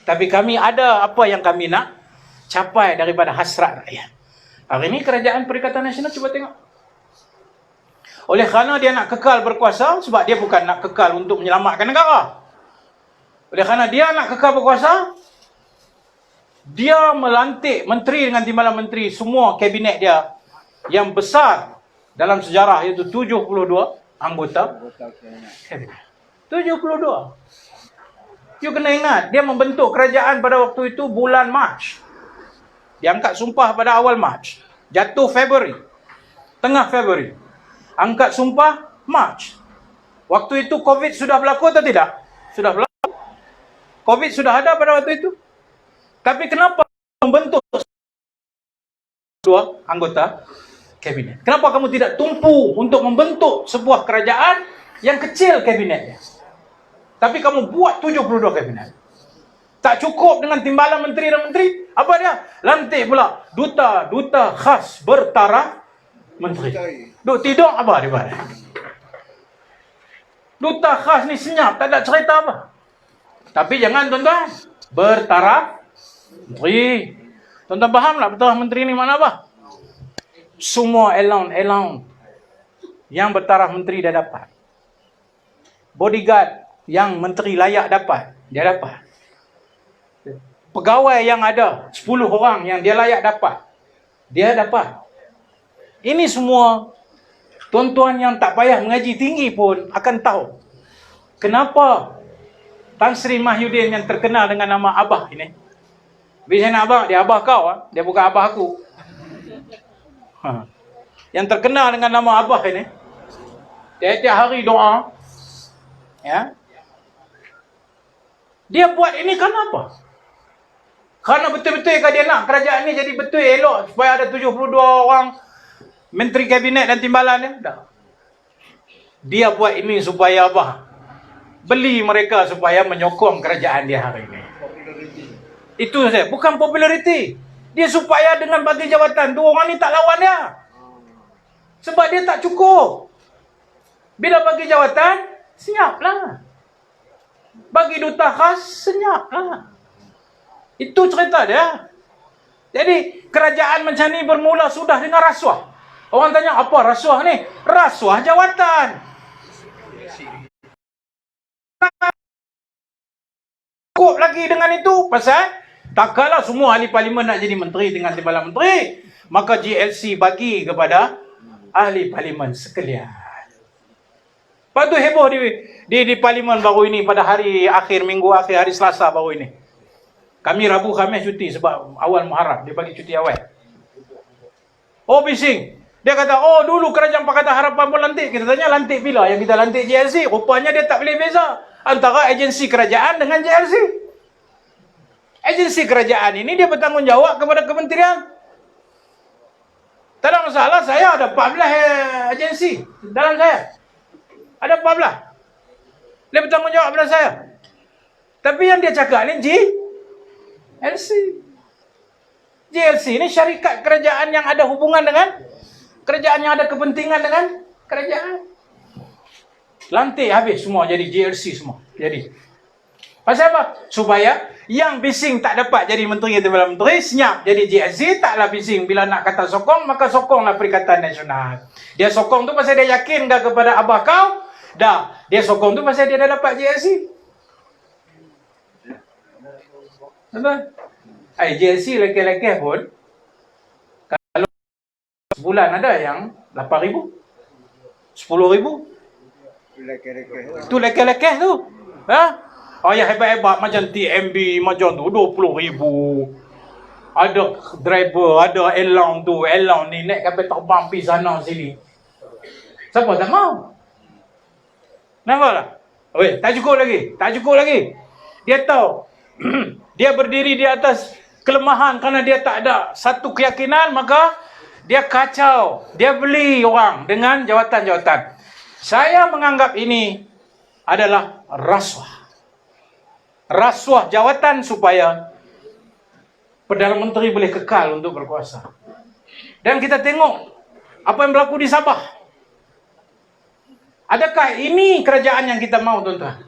tapi kami ada apa yang kami nak capai daripada hasrat rakyat. Hari ini kerajaan Perikatan Nasional, cuba tengok. Oleh kerana dia nak kekal berkuasa, sebab dia bukan nak kekal untuk menyelamatkan negara. Oleh kerana dia nak kekal berkuasa, dia melantik menteri dengan timbalan menteri, semua kabinet dia yang besar dalam sejarah, iaitu 72 anggota kabinet. 72. You kena ingat, dia membentuk kerajaan pada waktu itu bulan Mac. Dia angkat sumpah pada awal Mac. Jatuh Februari. Tengah Februari. Angkat sumpah Mac. Waktu itu COVID sudah berlaku atau tidak? Sudah berlaku. COVID sudah ada pada waktu itu. Tapi kenapa membentuk dua anggota kabinet? Kenapa kamu tidak tumpu untuk membentuk sebuah kerajaan yang kecil kabinetnya? Tapi kamu buat 72 kabinet. Tak cukup dengan timbalan menteri dan menteri. Apa dia? Lantik pula duta khas bertaraf menteri. Duk tidur apa dia buat? Duta khas ni senyap, tak ada cerita apa. Tapi jangan tuan-tuan, bertaraf menteri. Tuan-tuan faham tak bertaraf menteri ni mana apa? Semua allowance yang bertaraf menteri dah dapat. Bodyguard yang menteri layak dapat, dia dapat. Pegawai yang ada 10 orang yang dia layak dapat, dia dapat. Ini semua Tuan-tuan yang tak payah mengaji tinggi pun akan tahu kenapa Tan Sri Mahyudin yang terkenal dengan nama Abah ini. Bila nak abah, dia abah kau, dia bukan abah aku. Yang terkenal dengan nama Abah ini, tiap-tiap hari doa, ya. Dia buat ini kenapa? Kerana betul-betul dia nak kerajaan ni jadi betul elok supaya ada 72 orang menteri kabinet dan timbalan dia. Dah. Dia buat ini supaya apa? Beli mereka supaya menyokong kerajaan dia hari ini. Itu saja, bukan populariti. Dia supaya dengan bagi jawatan, dua orang ni tak lawan dia. Sebab dia tak cukup. Bila bagi jawatan, senyaplah. Bagi duta khas, senyaplah. Itu cerita dia. Jadi, kerajaan macam ni bermula sudah dengan rasuah. Orang tanya, apa rasuah ni? Rasuah jawatan. Cukup lagi dengan itu, pasal tak kalah semua ahli parlimen nak jadi menteri dengan timbalan menteri, maka GLC bagi kepada ahli parlimen sekalian. Lepas tu heboh di parlimen baru ini pada hari akhir minggu akhir, hari Selasa baru ini. Kami Rabu Khamis cuti sebab awal Muharram, dia bagi cuti awal. Oh bising. Dia kata, oh dulu kerajaan Pakatan Harapan pun lantik. Kita tanya lantik bila yang kita lantik GLC? Rupanya dia tak boleh beza antara agensi kerajaan dengan GLC. Agensi kerajaan ini dia bertanggungjawab kepada kementerian. Tak ada masalah, saya ada 14 agensi dalam saya. Ada 14. Dia bertanggungjawab kepada saya. Tapi yang dia cakap ni GLC. GLC ni syarikat kerajaan yang ada hubungan dengan kerajaan, yang ada kepentingan dengan kerajaan. Lantik habis semua jadi GLC semua. Jadi pasal apa? Supaya yang bising tak dapat jadi menteri atau menteri, senyap jadi GLC. Taklah bising bila nak kata sokong, maka sokonglah Perikatan Nasional. Dia sokong tu pasal dia yakin dah kepada abah kau. Dah, dia sokong tu pasal dia dah dapat GLC. Betul? GLC lelaki-lelaki pun kalau sebulan ada yang 8,000, 10,000. Tu lelaki-lelaki tu. Ha? Oh yang hebat-hebat macam TMB macam tu 20,000. Ada driver, ada elang tu, elang ni naik kapal terbang pergi sana sini. Siapa tak mau? Nampaklah? Oi, tak cukup lagi. Tak cukup lagi. Dia tahu dia berdiri di atas kelemahan kerana dia tak ada satu keyakinan, maka dia kacau. Dia beli orang dengan jawatan-jawatan. Saya menganggap ini adalah rasuah. Rasuah jawatan supaya Perdana Menteri boleh kekal untuk berkuasa. Dan kita tengok apa yang berlaku di Sabah. Adakah ini kerajaan yang kita mahu, tuan-tuan?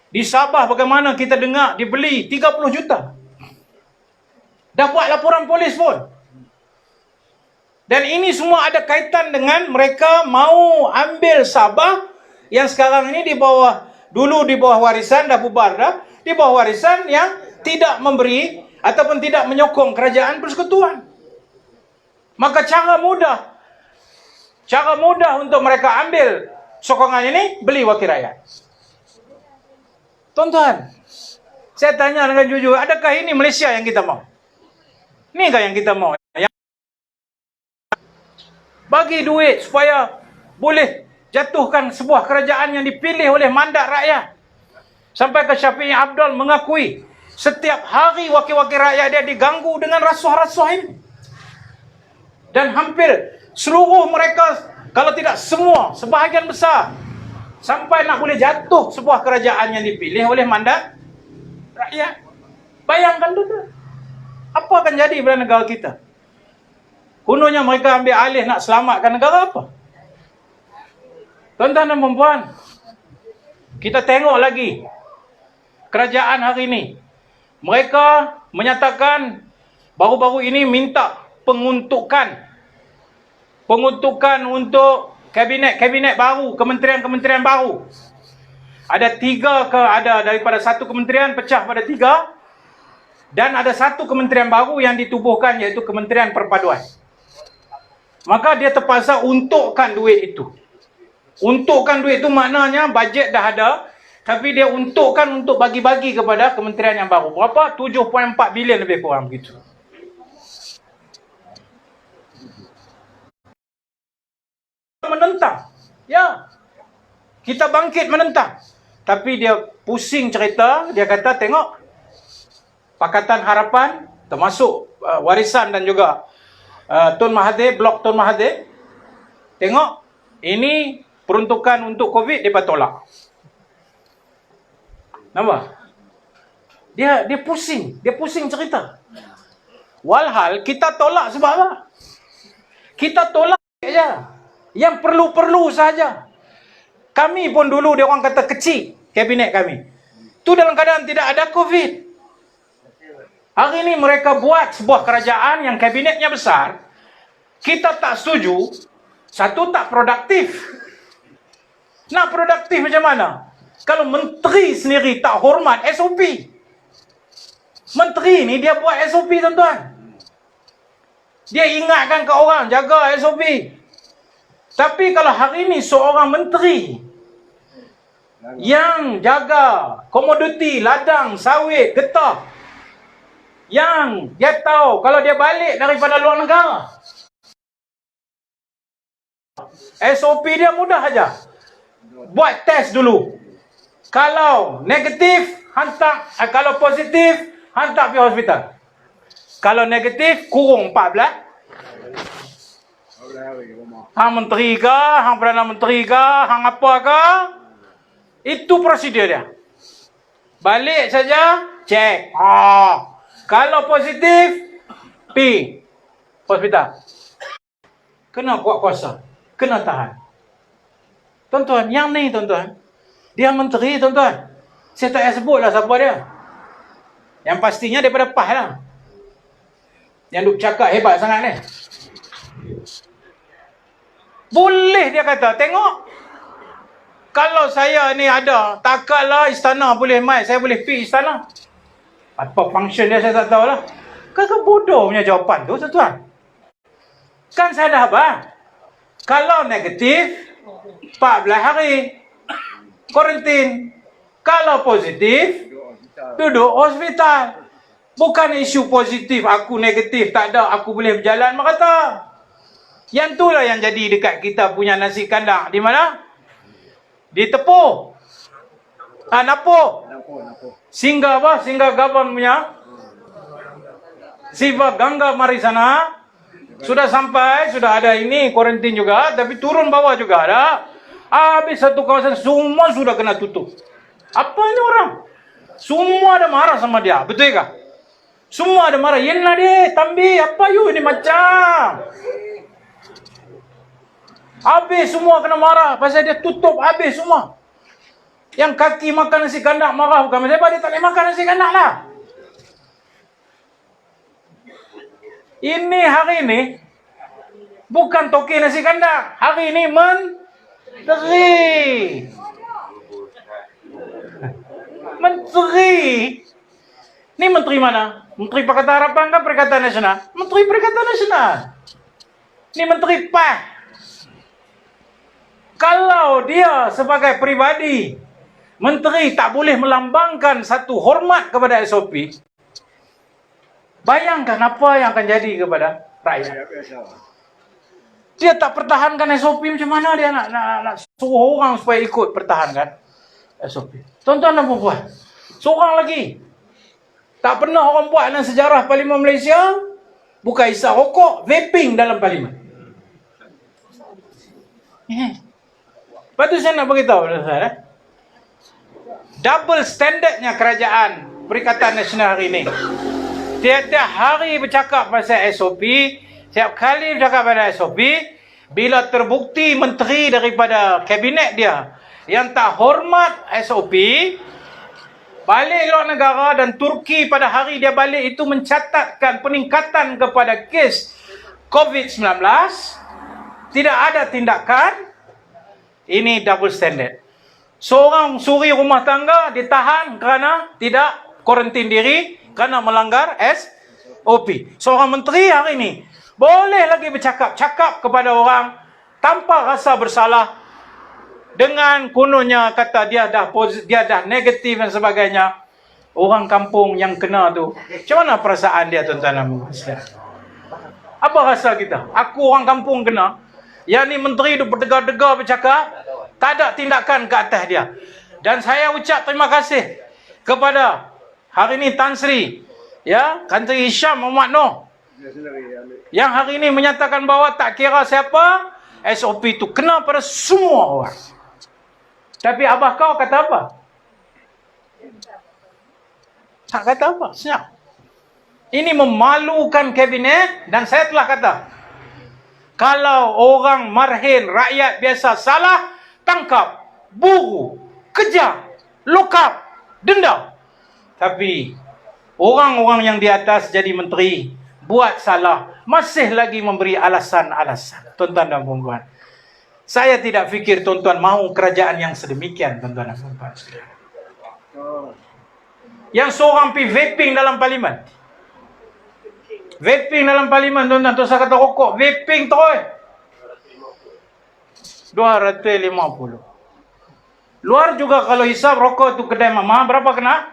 Di Sabah bagaimana kita dengar dibeli 30 juta. Dah buat laporan polis pun. Dan ini semua ada kaitan dengan mereka mau ambil Sabah yang sekarang ini di bawah, dulu di bawah warisan, dah bubar dah, di bawah warisan yang tidak memberi ataupun tidak menyokong kerajaan persekutuan. Maka cara mudah untuk mereka ambil sokongan ini, beli wakil rakyat. Tuan-tuan, saya tanya dengan jujur, adakah ini Malaysia yang kita mahu? Ini kah yang kita mahu? Bagi duit supaya boleh jatuhkan sebuah kerajaan yang dipilih oleh mandat rakyat. Sampai ke Syafi'i Abdul mengakui setiap hari wakil-wakil rakyat dia diganggu dengan rasuah-rasuah ini. Dan hampir seluruh mereka, kalau tidak semua, sebahagian besar, sampai nak boleh jatuh sebuah kerajaan yang dipilih oleh mandat rakyat. Bayangkan tu. Apa akan jadi pada negara kita? Kononnya mereka ambil alih nak selamatkan negara apa? Tuan-tuan dan puan-puan, kita tengok lagi kerajaan hari ini. Mereka menyatakan baru-baru ini minta penguntukan untuk kabinet baru, kementerian-kementerian baru. Ada 3 ada daripada satu kementerian pecah pada 3, dan ada satu kementerian baru yang ditubuhkan, iaitu Kementerian Perpaduan. Maka dia terpaksa untukkan duit itu. Untukkan duit itu maknanya bajet dah ada, tapi dia untukkan untuk bagi-bagi kepada kementerian yang baru. Berapa? 7.4 bilion lebih kurang begitu. Menentang. Ya. Kita bangkit menentang. Tapi dia pusing cerita, dia kata tengok Pakatan Harapan termasuk warisan dan juga Tun Mahathir, blok Tun Mahathir. Tengok, ini peruntukan untuk COVID, dia tolak. Nampak? Dia pusing cerita. Walhal kita tolak sebab apa? Kita tolak saja. Yang perlu-perlu saja. Kami pun dulu dia orang kata kecil kabinet kami. Tu dalam keadaan tidak ada COVID. Hari ini mereka buat sebuah kerajaan yang kabinetnya besar. Kita tak setuju. Satu, tak produktif. Nak produktif macam mana? Kalau menteri sendiri tak hormat SOP. Menteri ni dia buat SOP tuan-tuan. Dia ingatkan ke orang jaga SOP. Tapi kalau hari ni seorang menteri yang jaga komoditi, ladang, sawit, getah, yang dia tahu kalau dia balik daripada luar negara, SOP dia mudah aja. Buat test dulu. Kalau negatif, hantar. Kalau positif, hantar pergi hospital. Kalau negatif, kurung 14. Hang menteri ke, hang Perdana Menteri ke, hang apa ke, itu prosedur dia. Balik saja, cek. Kalau positif, pergi hospital. Kena kuat kuasa, kena tahan. Tuan-tuan, yang ni tuan-tuan, dia menteri tuan-tuan. Saya tak payah sebutlah siapa dia. Yang pastinya daripada PAS lah. Yang duk cakap hebat sangat ni. Boleh dia kata, tengok. Kalau saya ni ada, takkanlah istana boleh mai, saya boleh pergi istana. Apa function dia saya tak tahulah. Kakak bodoh punya jawapan tu tuan-tuan. Kan saya dah apa? Kalau negatif, 14 hari kuarantin. Kalau positif, duduk hospital. Bukan isu positif, aku negatif, tak ada, aku boleh berjalan, kata. Yang itulah yang jadi dekat kita punya nasi kandang. Di mana? Di Tepuh. Napo. Singgah apa? Singgah Gabon punya. Siva Gangga mari sana. Sudah sampai, sudah ada ini, kuarantin juga, tapi turun bawah juga ada. Habis satu kawasan, semua sudah kena tutup. Apa ini orang? Semua ada marah sama dia, betul kah? Semua ada marah. Yelah deh, Tambi, apa you ini macam? Habis semua kena marah, pasal dia tutup habis semua. Yang kaki makan nasi kandak marah, bukan sebab dia tak boleh makan nasi kandak lah. Ini hari ini bukan toke nasi kandak. Hari ini menteri. Menteri. Ini menteri mana? Menteri Pakatan Harapan kan Perikatan Nasional? Menteri Perikatan Nasional. Ini menteri PAS. Kalau dia sebagai peribadi, menteri tak boleh melambangkan satu hormat kepada SOP, bayangkan apa yang akan jadi kepada rakyat. Dia tak pertahankan SOP, macam mana dia nak suruh orang supaya ikut pertahankan SOP. Tuan-tuan dan puan-puan, seorang lagi tak pernah orang buat dalam sejarah Parlimen Malaysia, buka isap rokok, vaping dalam Parlimen. Lepas tu saya nak beritahu tuan-tuan, double standardnya kerajaan Perikatan Nasional hari ini. Tiap-tiap hari bercakap pasal SOP, setiap kali bercakap pasal SOP, bila terbukti menteri daripada kabinet dia yang tak hormat SOP, balik luar negara, dan Turki pada hari dia balik itu mencatatkan peningkatan kepada kes COVID-19, tidak ada tindakan. Ini double standard. Seorang suri rumah tangga ditahan kerana tidak kuarantin diri, kerana melanggar SOP. Seorang menteri hari ini boleh lagi bercakap kepada orang tanpa rasa bersalah, dengan kononnya kata dia dah negatif dan sebagainya. Orang kampung yang kena tu, macam mana perasaan dia, tuan-tuan dan puan-puan? Apa rasa kita? Aku orang kampung kena, yang ni menteri tu berdegar-degar bercakap, tak ada tindakan ke atas dia. Dan saya ucap terima kasih kepada hari ni Tan Sri, ya, Menteri Hisham Muhammad Noor, yang hari ini menyatakan bahawa tak kira siapa, SOP itu kena pada semua orang. Tapi abah kau kata apa? Tak kata apa, siap. Ini memalukan kabinet. Dan saya telah kata, kalau orang marhin, rakyat biasa salah, tangkap, buru, kejar, lock up, denda. Tapi orang-orang yang di atas jadi menteri, buat salah, masih lagi memberi alasan-alasan. Tuan-tuan dan puan-puan, saya tidak fikir tuan-tuan mahu kerajaan yang sedemikian, tuan-tuan dan puan-puan sekalian. Yang seorang pergi vaping dalam parlimen. Vaping dalam parlimen, tuan-tuan. Terus saya kata rokok, vaping terus. 250. Luar juga kalau hisap rokok tu kedai mama, berapa kena?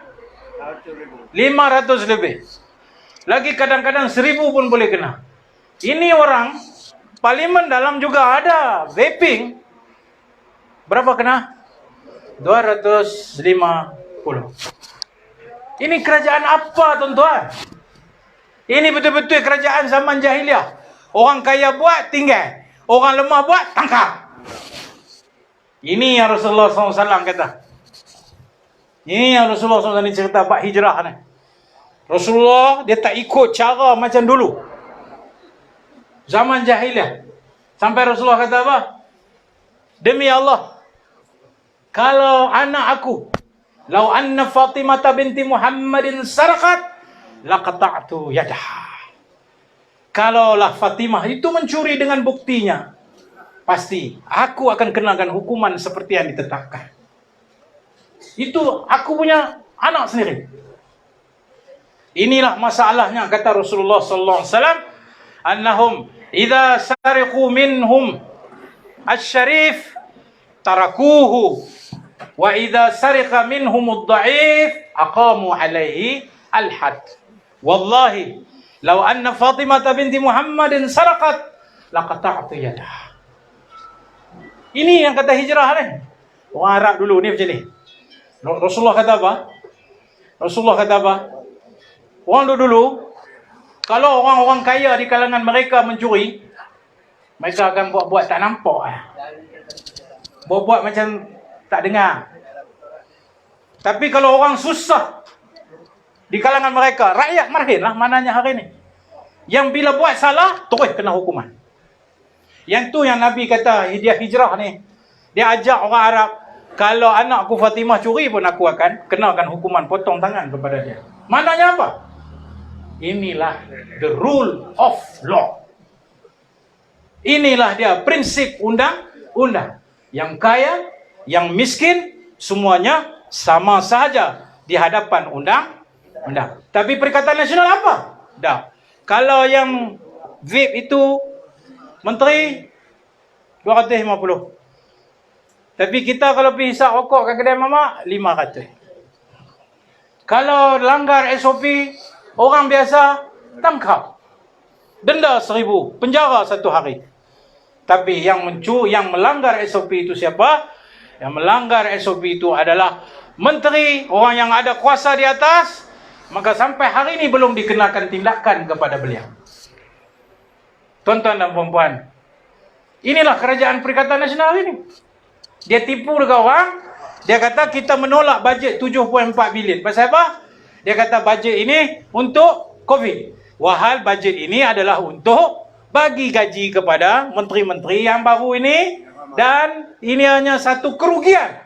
500 lebih. Lagi kadang-kadang 1000 pun boleh kena. Ini orang, parlimen dalam juga ada vaping. Berapa kena? 250. Ini kerajaan apa, tuan-tuan? Ini betul-betul kerajaan zaman jahiliah. Orang kaya buat, tinggal. Orang lemah buat, tangkap. Ini yang Rasulullah SAW kata. Ini yang Rasulullah SAW cerita bab hijrah ni. Rasulullah, dia tak ikut cara macam dulu. Zaman jahiliah. Sampai Rasulullah kata apa? Demi Allah, kalau anak aku, lau anna Fatimah binti Muhammadin sarakat, laqata'tu yadaha. Kalaulah Fatimah itu mencuri dengan buktinya, pasti aku akan kenakan hukuman seperti yang ditetapkan. Itu aku punya anak sendiri. Inilah masalahnya, kata Rasulullah sallallahu alaihi wasallam, annahum idza sariqu minhum asy-syarif tarakuhu wa idza sariqa minhum ad-dha'if aqamu alaihi al-had. Wallahi law anna Fatimah binti Muhammadin saraqat laqata'tu yadaha. Ini yang kata hijrah ni. Orang Arab dulu ni macam ni. Rasulullah kata apa? Rasulullah kata apa? Orang dulu, kalau orang-orang kaya di kalangan mereka mencuri, mereka akan buat-buat tak nampak. Buat-buat macam tak dengar. Tapi kalau orang susah di kalangan mereka, rakyat marhin lah maknanya hari ni, yang bila buat salah, terus kena hukuman. Yang tu yang Nabi kata, dia hijrah ni, dia ajak orang Arab, kalau anakku Fatimah curi pun aku akan kenakan hukuman potong tangan kepada dia. Maknanya apa? Inilah the rule of law. Inilah dia prinsip undang-undang. Yang kaya, yang miskin, semuanya sama sahaja di hadapan undang-undang. Tapi Perikatan Nasional apa? Dah. Kalau yang VIP itu menteri 250. Tapi kita kalau pergi hisap rokok kat kedai mamak 500. Kalau langgar SOP, orang biasa tangkap, denda 1000, penjara 1 hari. Tapi yang melanggar SOP itu siapa? Yang melanggar SOP itu adalah menteri, orang yang ada kuasa di atas, maka sampai hari ini belum dikenakan tindakan kepada beliau. Tuan-tuan dan puan-puan, inilah kerajaan Perikatan Nasional ini. Dia tipu dekat orang. Dia kata kita menolak bajet 7.4 bilion. Pasal apa? Dia kata bajet ini untuk COVID. Wahal bajet ini adalah untuk bagi gaji kepada menteri-menteri yang baru ini. Dan ini hanya satu kerugian.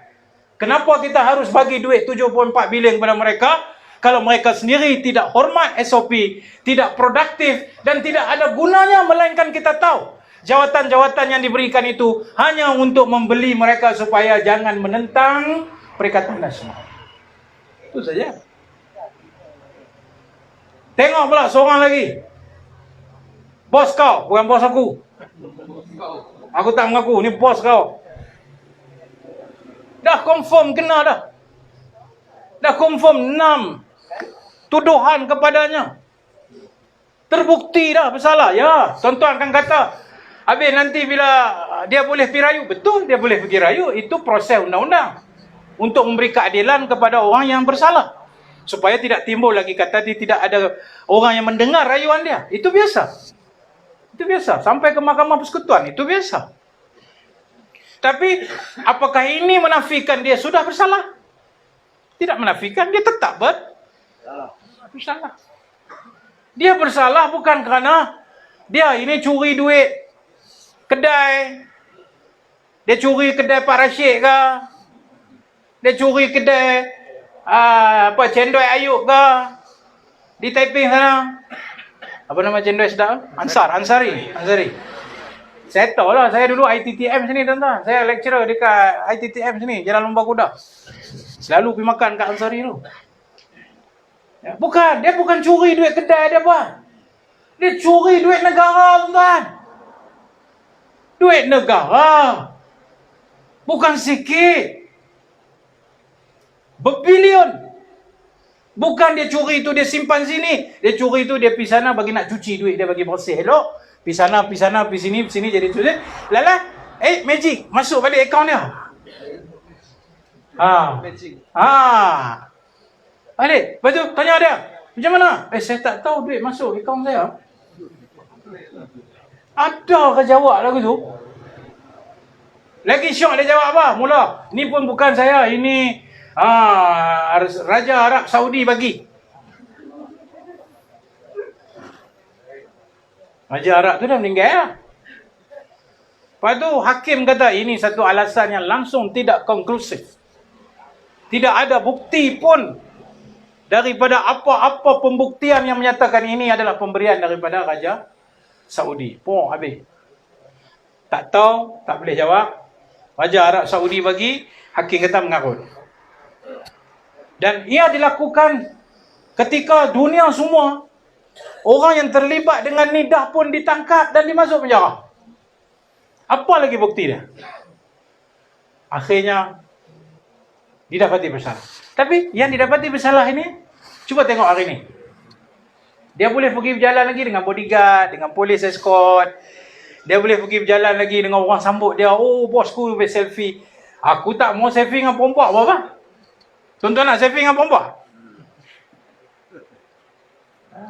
Kenapa kita harus bagi duit 7.4 bilion kepada mereka, kalau mereka sendiri tidak hormat SOP, tidak produktif dan tidak ada gunanya, melainkan kita tahu jawatan-jawatan yang diberikan itu hanya untuk membeli mereka supaya jangan menentang Perikatan Nasional. Itu saja. Tengok pula seorang lagi. Bos kau, bukan bos aku. Aku tak mengaku, ni bos kau. Dah confirm kena dah. Dah confirm 6 tuduhan kepadanya. Terbukti dah bersalah. Ya, tuan-tuan akan kata, habis nanti bila dia boleh pergi rayu. Betul, dia boleh pergi rayu. Itu proses undang-undang. Untuk memberi keadilan kepada orang yang bersalah. Supaya tidak timbul lagi kata dia tidak ada orang yang mendengar rayuan dia. Itu biasa. Itu biasa. Sampai ke Mahkamah Persekutuan, itu biasa. Tapi, apakah ini menafikan dia sudah bersalah? Tidak menafikan, dia tetap bersalah. Dia bersalah bukan kerana dia ini curi duit kedai. Dia curi kedai Pak Rashid ke? Dia curi kedai Cendol Ayub ke? Di Taiping sana. Apa nama cendol sedap? Ansari. Saya tahu lah, saya dulu ITTM sini tuan-tuan. Saya lecturer dekat ITTM sini, Jalan Lembah Kuda. Selalu pergi makan kat Ansari tu. Ya, dia bukan curi duit kedai dia apa. Dia curi duit negara tuan-tuan. Duit negara. Bukan sikit. Berbilion. Bukan dia curi tu dia simpan sini. Dia curi tu dia pergi sana bagi nak cuci duit dia bagi bersih. Elok. Pergi sana, pergi sini jadi cuci. Lala, magic. Masuk balik akaun dia. Balik. Lepas tu tanya dia. Macam mana? Saya tak tahu duit masuk akaun saya. Ada ke jawab lagu tu? Lagi syok dia jawab apa? Mula. Ni pun bukan saya. Ini Raja Arab Saudi bagi. Raja Arab tu dah meninggal lah. Lepas tu hakim kata ini satu alasan yang langsung tidak konklusif. Tidak ada bukti pun daripada apa-apa pembuktian yang menyatakan ini adalah pemberian daripada Raja Saudi. Habis. Tak tahu, tak boleh jawab. Raja Arab Saudi bagi, hakim kata mengarut. Dan ia dilakukan ketika dunia semua, orang yang terlibat dengan ni dah pun ditangkap dan dimasuk penjara. Apa lagi bukti dia? Akhirnya, didapati bersalah. Tapi yang didapati bersalah ini, cuba tengok hari ini. Dia boleh pergi berjalan lagi dengan bodyguard, dengan polis escort. Dia boleh pergi berjalan lagi dengan orang sambut dia. Oh, bosku ambil selfie. Aku tak mau selfie dengan perempuan. Apa? Tuan-tuan nak selfie dengan perempuan?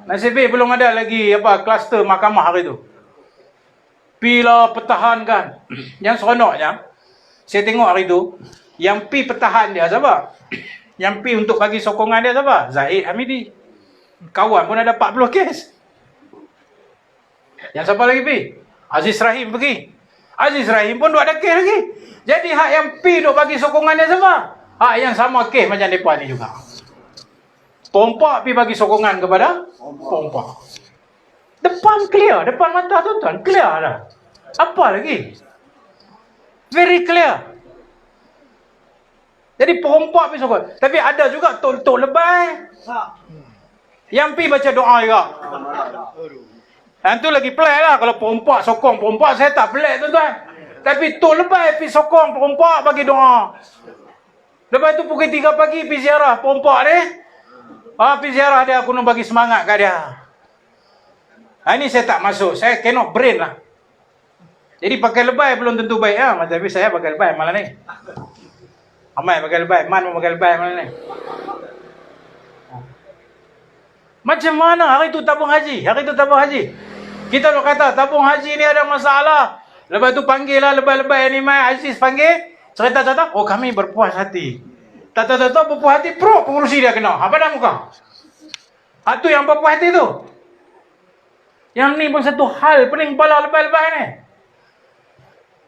Nasib baik belum ada lagi kluster mahkamah hari tu. Pilah pertahankan. Yang seronoknya, saya tengok hari tu, yang pi pertahan dia siapa? Yang pi untuk bagi sokongan dia siapa? Zahid Hamidi. Kawan pun ada 40 kes. Yang siapa lagi pi? Aziz Rahim pergi. Aziz Rahim pun ada kes lagi. Jadi hak yang pi duk bagi sokongan dia siapa? Hak yang sama kes macam mereka ni juga. Pompak pergi bagi sokongan kepada pompak. Depan clear, depan mata tuan-tuan, clear dah. Apa lagi? Very clear. Jadi pompak pergi sokongan. Tapi ada juga tok lebay. Yang pergi baca doa juga. Yang tu lagi pelik lah. Kalau pompak sokong pompak, saya tak pelik tuan-tuan. Tapi tok lebay pergi sokong pompak bagi doa. Lepas tu pukul 3 pagi pergi ziarah pompak ni. Pergi ziarah dia, aku nak bagi semangat kat dia. Ini saya tak masuk. Saya cannot brain lah. Jadi pakai lebay belum tentu baik lah. Tapi saya pakai lebay malam ni. Amai pakai lebay. Man pun pakai lebay malam ni. Macam mana hari tu tabung haji? Kita nak kata tabung haji ni ada masalah. Lepas tu panggil lah lebay-lebay ni mai. Aziz panggil. Cerita-cerita. Oh, kami berpuas hati. Tak berpuas hati, pengurusi dia kena. Apa dah muka? Itu yang berpuas hati tu. Yang ni pun satu hal pening kepala lebay-lebay ni.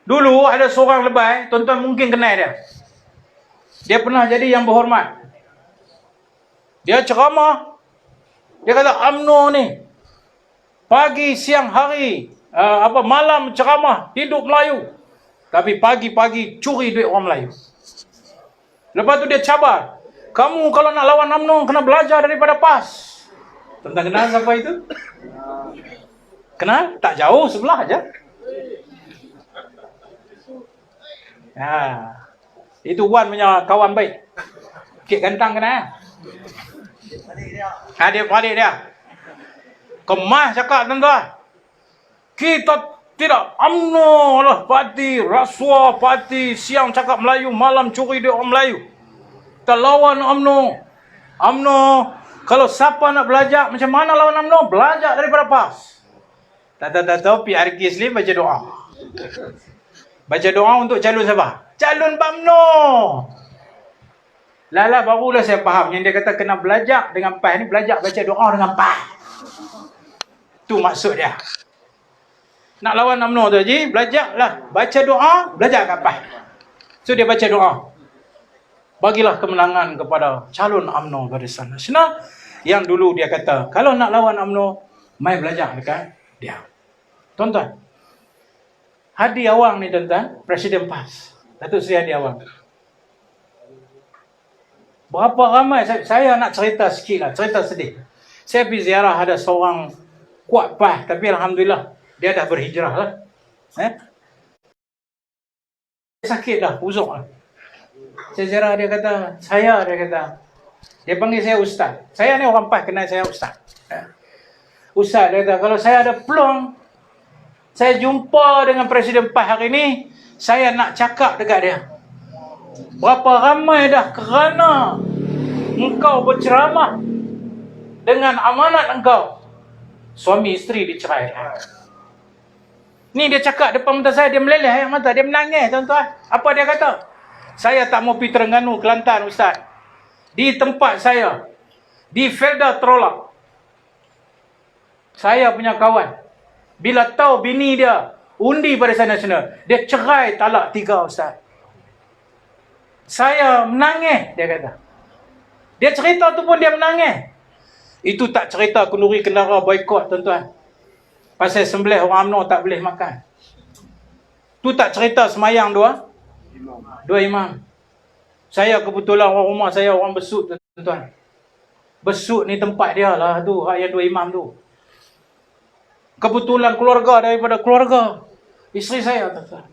Dulu ada seorang lebay, tuan-tuan mungkin kenal dia. Dia pernah jadi yang berhormat. Dia ceramah. Dia kata UMNO ni pagi, siang, hari, malam ceramah, hidup Melayu. Tapi pagi-pagi curi duit orang Melayu. Lepas tu dia cabar. Kamu kalau nak lawan UMNO, kena belajar daripada PAS. Tentang kenal siapa itu? Kenal? Tak jauh, sebelah aja. Itu Wan punya kawan baik. Kek gantang kena. Adik-adik dia. Kemas cakap tuan-tuan. Kita tidak UMNO lah parti rasuah, parti siang cakap Melayu, malam curi duit orang Melayu. Kita lawan UMNO. UMNO, kalau siapa nak belajar macam mana lawan UMNO, belajar daripada PAS. Tak PRK Slim baca doa. Baca doa untuk calon siapa? Calon UMNO. Lala barulah saya faham yang dia kata kena belajar dengan PAS ni, belajar baca doa dengan PAS. Tu maksud dia. Nak lawan UMNO tu Haji, belajarlah baca doa, belajar kat PAS. So dia baca doa. Bagilah kemenangan kepada calon UMNO Barisan Nasional yang dulu dia kata kalau nak lawan UMNO, mai belajar dekat dia. Tuan-tuan, Hadi Awang ni tuan-tuan, Presiden PAS. Datuk Seri Hadi Awang. Berapa ramai, saya nak cerita sikit lah, cerita sedih. Saya pergi ziarah ada seorang kuat PAS, tapi Alhamdulillah, dia dah berhijrah lah. Sakit dah, uzuk lah. Saya ziarah, dia kata, dia panggil saya Ustaz. Saya ni orang PAS, kenal saya Ustaz. Ustaz, dia kata, kalau saya ada peluang, saya jumpa dengan Presiden PAS hari ni, saya nak cakap dekat dia. Berapa ramai dah kerana engkau berceramah dengan amanat engkau, suami isteri dicerai. Ni dia cakap depan mata saya, dia meleleh air mata, dia menangis tuan-tuan. Apa dia kata? Saya tak mau pergi Terengganu, Kelantan Ustaz. Di tempat saya, di Felda Trolak, saya punya kawan, bila tahu bini dia undi Barisan Nasional, dia cerai talak 3 Ustaz. Saya menangis, dia kata. Dia cerita tu pun dia menangis. Itu tak cerita kenduri kendara boikot tuan-tuan. Pasal sembelih orang UMNO tak boleh makan. Tu tak cerita semayang dua imam. Saya kebetulan orang rumah saya orang Besut tuan-tuan. Besut ni tempat dia lah tu, yang 2 imam tu. Kebetulan keluarga daripada keluarga isteri saya tuan-tuan.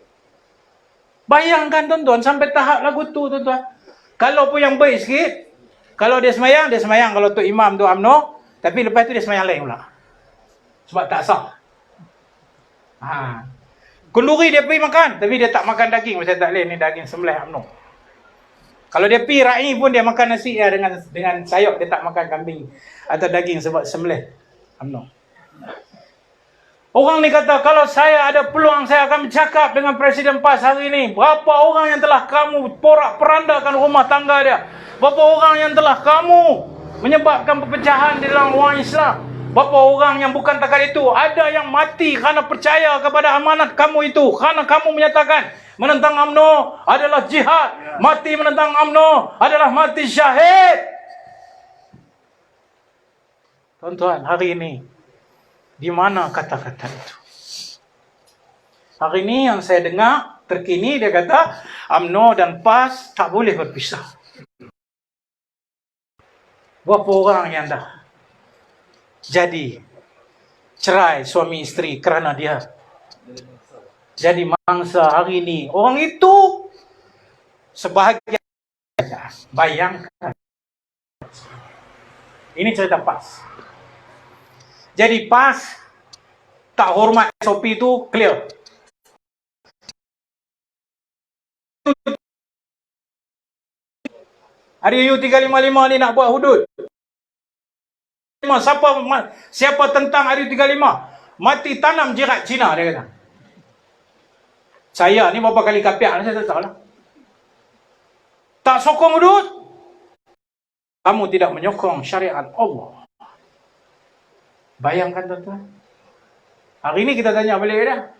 Bayangkan tuan-tuan sampai tahap lagu tu tuan-tuan. Kalau pun yang baik sikit, kalau dia semayang, kalau tu imam tu UMNO, tapi lepas tu dia semayang lain pula. Sebab tak sah. Kenduri dia pergi makan, tapi dia tak makan daging. Macam tak boleh, ni daging sembelih UMNO. Kalau dia pergi ra'i pun dia makan nasi ya, dengan sayur, dia tak makan kambing atau daging sebab sembelih UMNO. Orang ni kata, kalau saya ada peluang, saya akan bercakap dengan Presiden PAS hari ini. Berapa orang yang telah kamu porak-perandakan rumah tangga dia? Berapa orang yang telah kamu menyebabkan perpecahan di dalam orang Islam? Berapa orang yang bukan takat itu? Ada yang mati kerana percaya kepada amanat kamu itu. Kerana kamu menyatakan menentang UMNO adalah jihad. Mati menentang UMNO adalah mati syahid. Tuan-tuan, hari ini di mana kata-kata itu? Hari ini yang saya dengar terkini dia kata UMNO dan PAS tak boleh berpisah. Berapa orang yang dah jadi cerai suami isteri kerana dia jadi mangsa hari ini? Orang itu sebahagian, bayangkan. Ini cerita PAS. Jadi PAS tak hormat SOP itu clear. RU 355 ni nak buat hudud. Siapa tentang RU 35? Mati tanam jirat Cina, dia kata. Saya ni berapa kali kapiak, saya tak tahu lah. Tak sokong hudud. Kamu tidak menyokong syariat Allah. Bayangkan tuan-tuan. Hari ni kita tanya balik dia.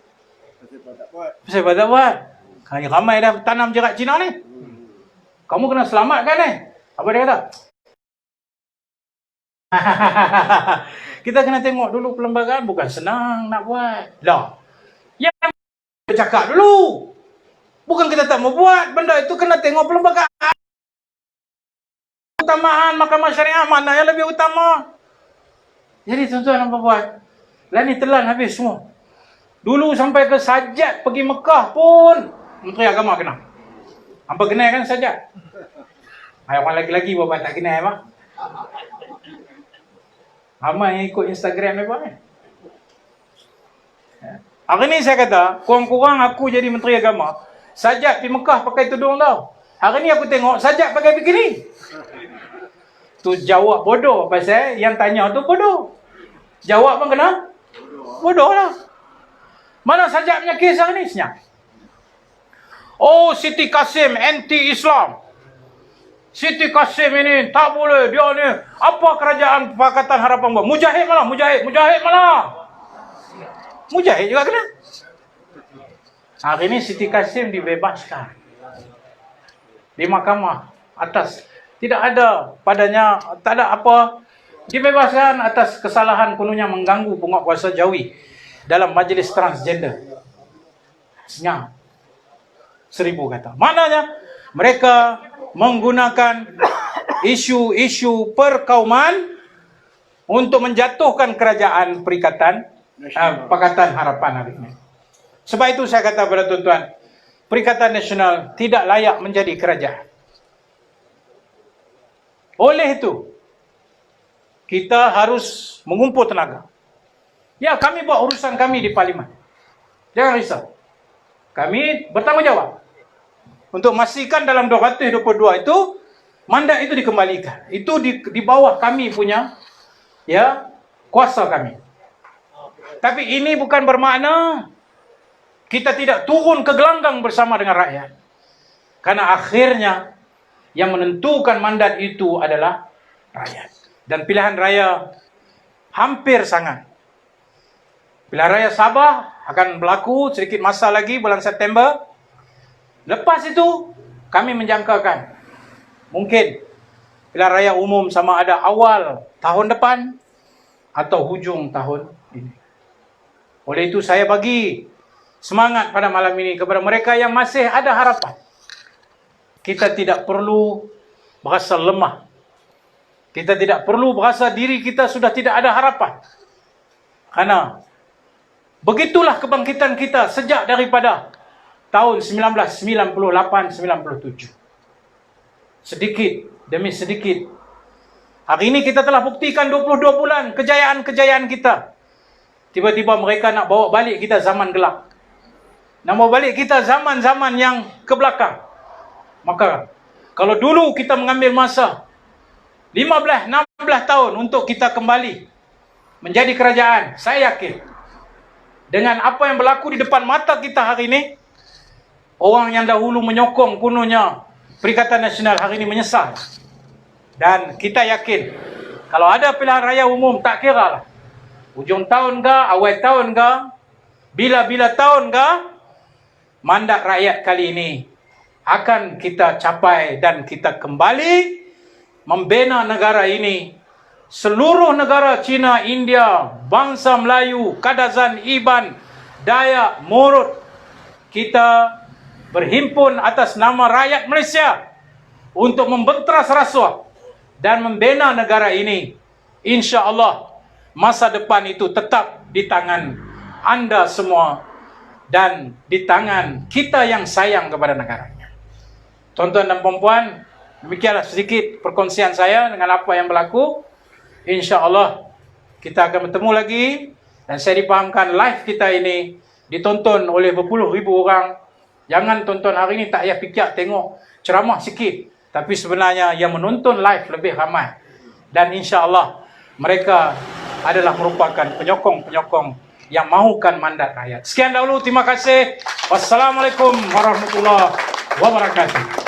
Siapa tak buat? Hanya ramai dah tanam jerat Cina ni. Kamu kena selamatkan ni. Apa dia kata? Kita kena tengok dulu perlembagaan. Bukan senang nak buat. Lah. Yang bercakap dulu. Bukan kita tak mau buat. Benda itu kena tengok perlembagaan. Utamaan Mahkamah Syariah mana yang lebih utama? Jadi tuan-tuan apa buat? Lah ni telan habis semua. Dulu sampai ke Sajat pergi Mekah pun Menteri Agama kena. Hampa kenal kan Sajat? Orang lagi-lagi buat tak kenal apa? Ramai yang ikut Instagram apa kan? Hari ni saya kata, kurang-kurang aku jadi Menteri Agama, Sajat pergi Mekah pakai tudung tau. Hari ni aku tengok Sajat pakai bikini. Tu jawab bodoh pasal yang tanya tu bodoh. Jawab pun kena bodoh lah. Mana Sajat punya kes hari ni? Senyap. Oh, Siti Kasim anti-Islam. Siti Kasim ini tak boleh, dia ni apa kerajaan Pakatan Harapan buat? Mujahid malah, mujahid malah. Mujahid juga kena. Hari ini Siti Kasim dibebaskan di mahkamah atas, tidak ada padanya, tak ada apa, dibebaskan atas kesalahan kononnya mengganggu penguatkuasa Jawi dalam majlis transgender. Senyap. 1000 kata. Maknanya mereka menggunakan isu-isu perkauman untuk menjatuhkan kerajaan Pakatan Harapan hari ini. Sebab itu saya kata kepada tuan-tuan, Perikatan Nasional tidak layak menjadi kerajaan. Oleh itu, kita harus mengumpul tenaga. Ya, kami buat urusan kami di Parlimen. Jangan risau. Kami bertanggungjawab untuk memastikan dalam 222 itu mandat itu dikembalikan. Itu di bawah kami punya kuasa kami. Tapi ini bukan bermakna kita tidak turun ke gelanggang bersama dengan rakyat. Karena akhirnya yang menentukan mandat itu adalah rakyat. Dan pilihan raya hampir sangat. Pilihan raya Sabah akan berlaku sedikit masa lagi bulan September. Lepas itu, kami menjangkakan mungkin pilihan raya umum sama ada awal tahun depan atau hujung tahun ini. Oleh itu saya bagi semangat pada malam ini kepada mereka yang masih ada harapan. Kita tidak perlu berasa lemah. Kita tidak perlu berasa diri kita sudah tidak ada harapan. Karena begitulah kebangkitan kita sejak daripada tahun 1998-97. Sedikit demi sedikit. Hari ini kita telah buktikan 22 bulan kejayaan-kejayaan kita. Tiba-tiba mereka nak bawa balik kita zaman gelap. Nak bawa balik kita zaman-zaman yang ke belakang. Maka, kalau dulu kita mengambil masa 15-16 tahun untuk kita kembali menjadi kerajaan, saya yakin dengan apa yang berlaku di depan mata kita hari ini, orang yang dahulu menyokong kononnya Perikatan Nasional hari ini menyesal. Dan kita yakin, kalau ada pilihan raya umum, tak kira lah. Hujung tahun ke, awal tahun ke, bila-bila tahun ke, mandat rakyat kali ini akan kita capai dan kita kembali membina negara ini. Seluruh negara Cina, India, bangsa Melayu, Kadazan, Iban, Dayak, Murut, kita berhimpun atas nama rakyat Malaysia untuk membenteras rasuah dan membina negara ini. Insya Allah masa depan itu tetap di tangan anda semua dan di tangan kita yang sayang kepada negaranya. Tuan-tuan dan puan-puan, demikianlah sedikit perkongsian saya dengan apa yang berlaku. Insya Allah kita akan bertemu lagi, dan saya dipahamkan live kita ini ditonton oleh berpuluh ribu orang. Jangan tonton hari ini tak payah fikir tengok ceramah sikit, tapi sebenarnya yang menonton live lebih ramai. Dan insya Allah mereka adalah merupakan penyokong-penyokong yang mahukan mandat rakyat. Sekian dahulu, terima kasih. Wassalamualaikum warahmatullahi wabarakatuh.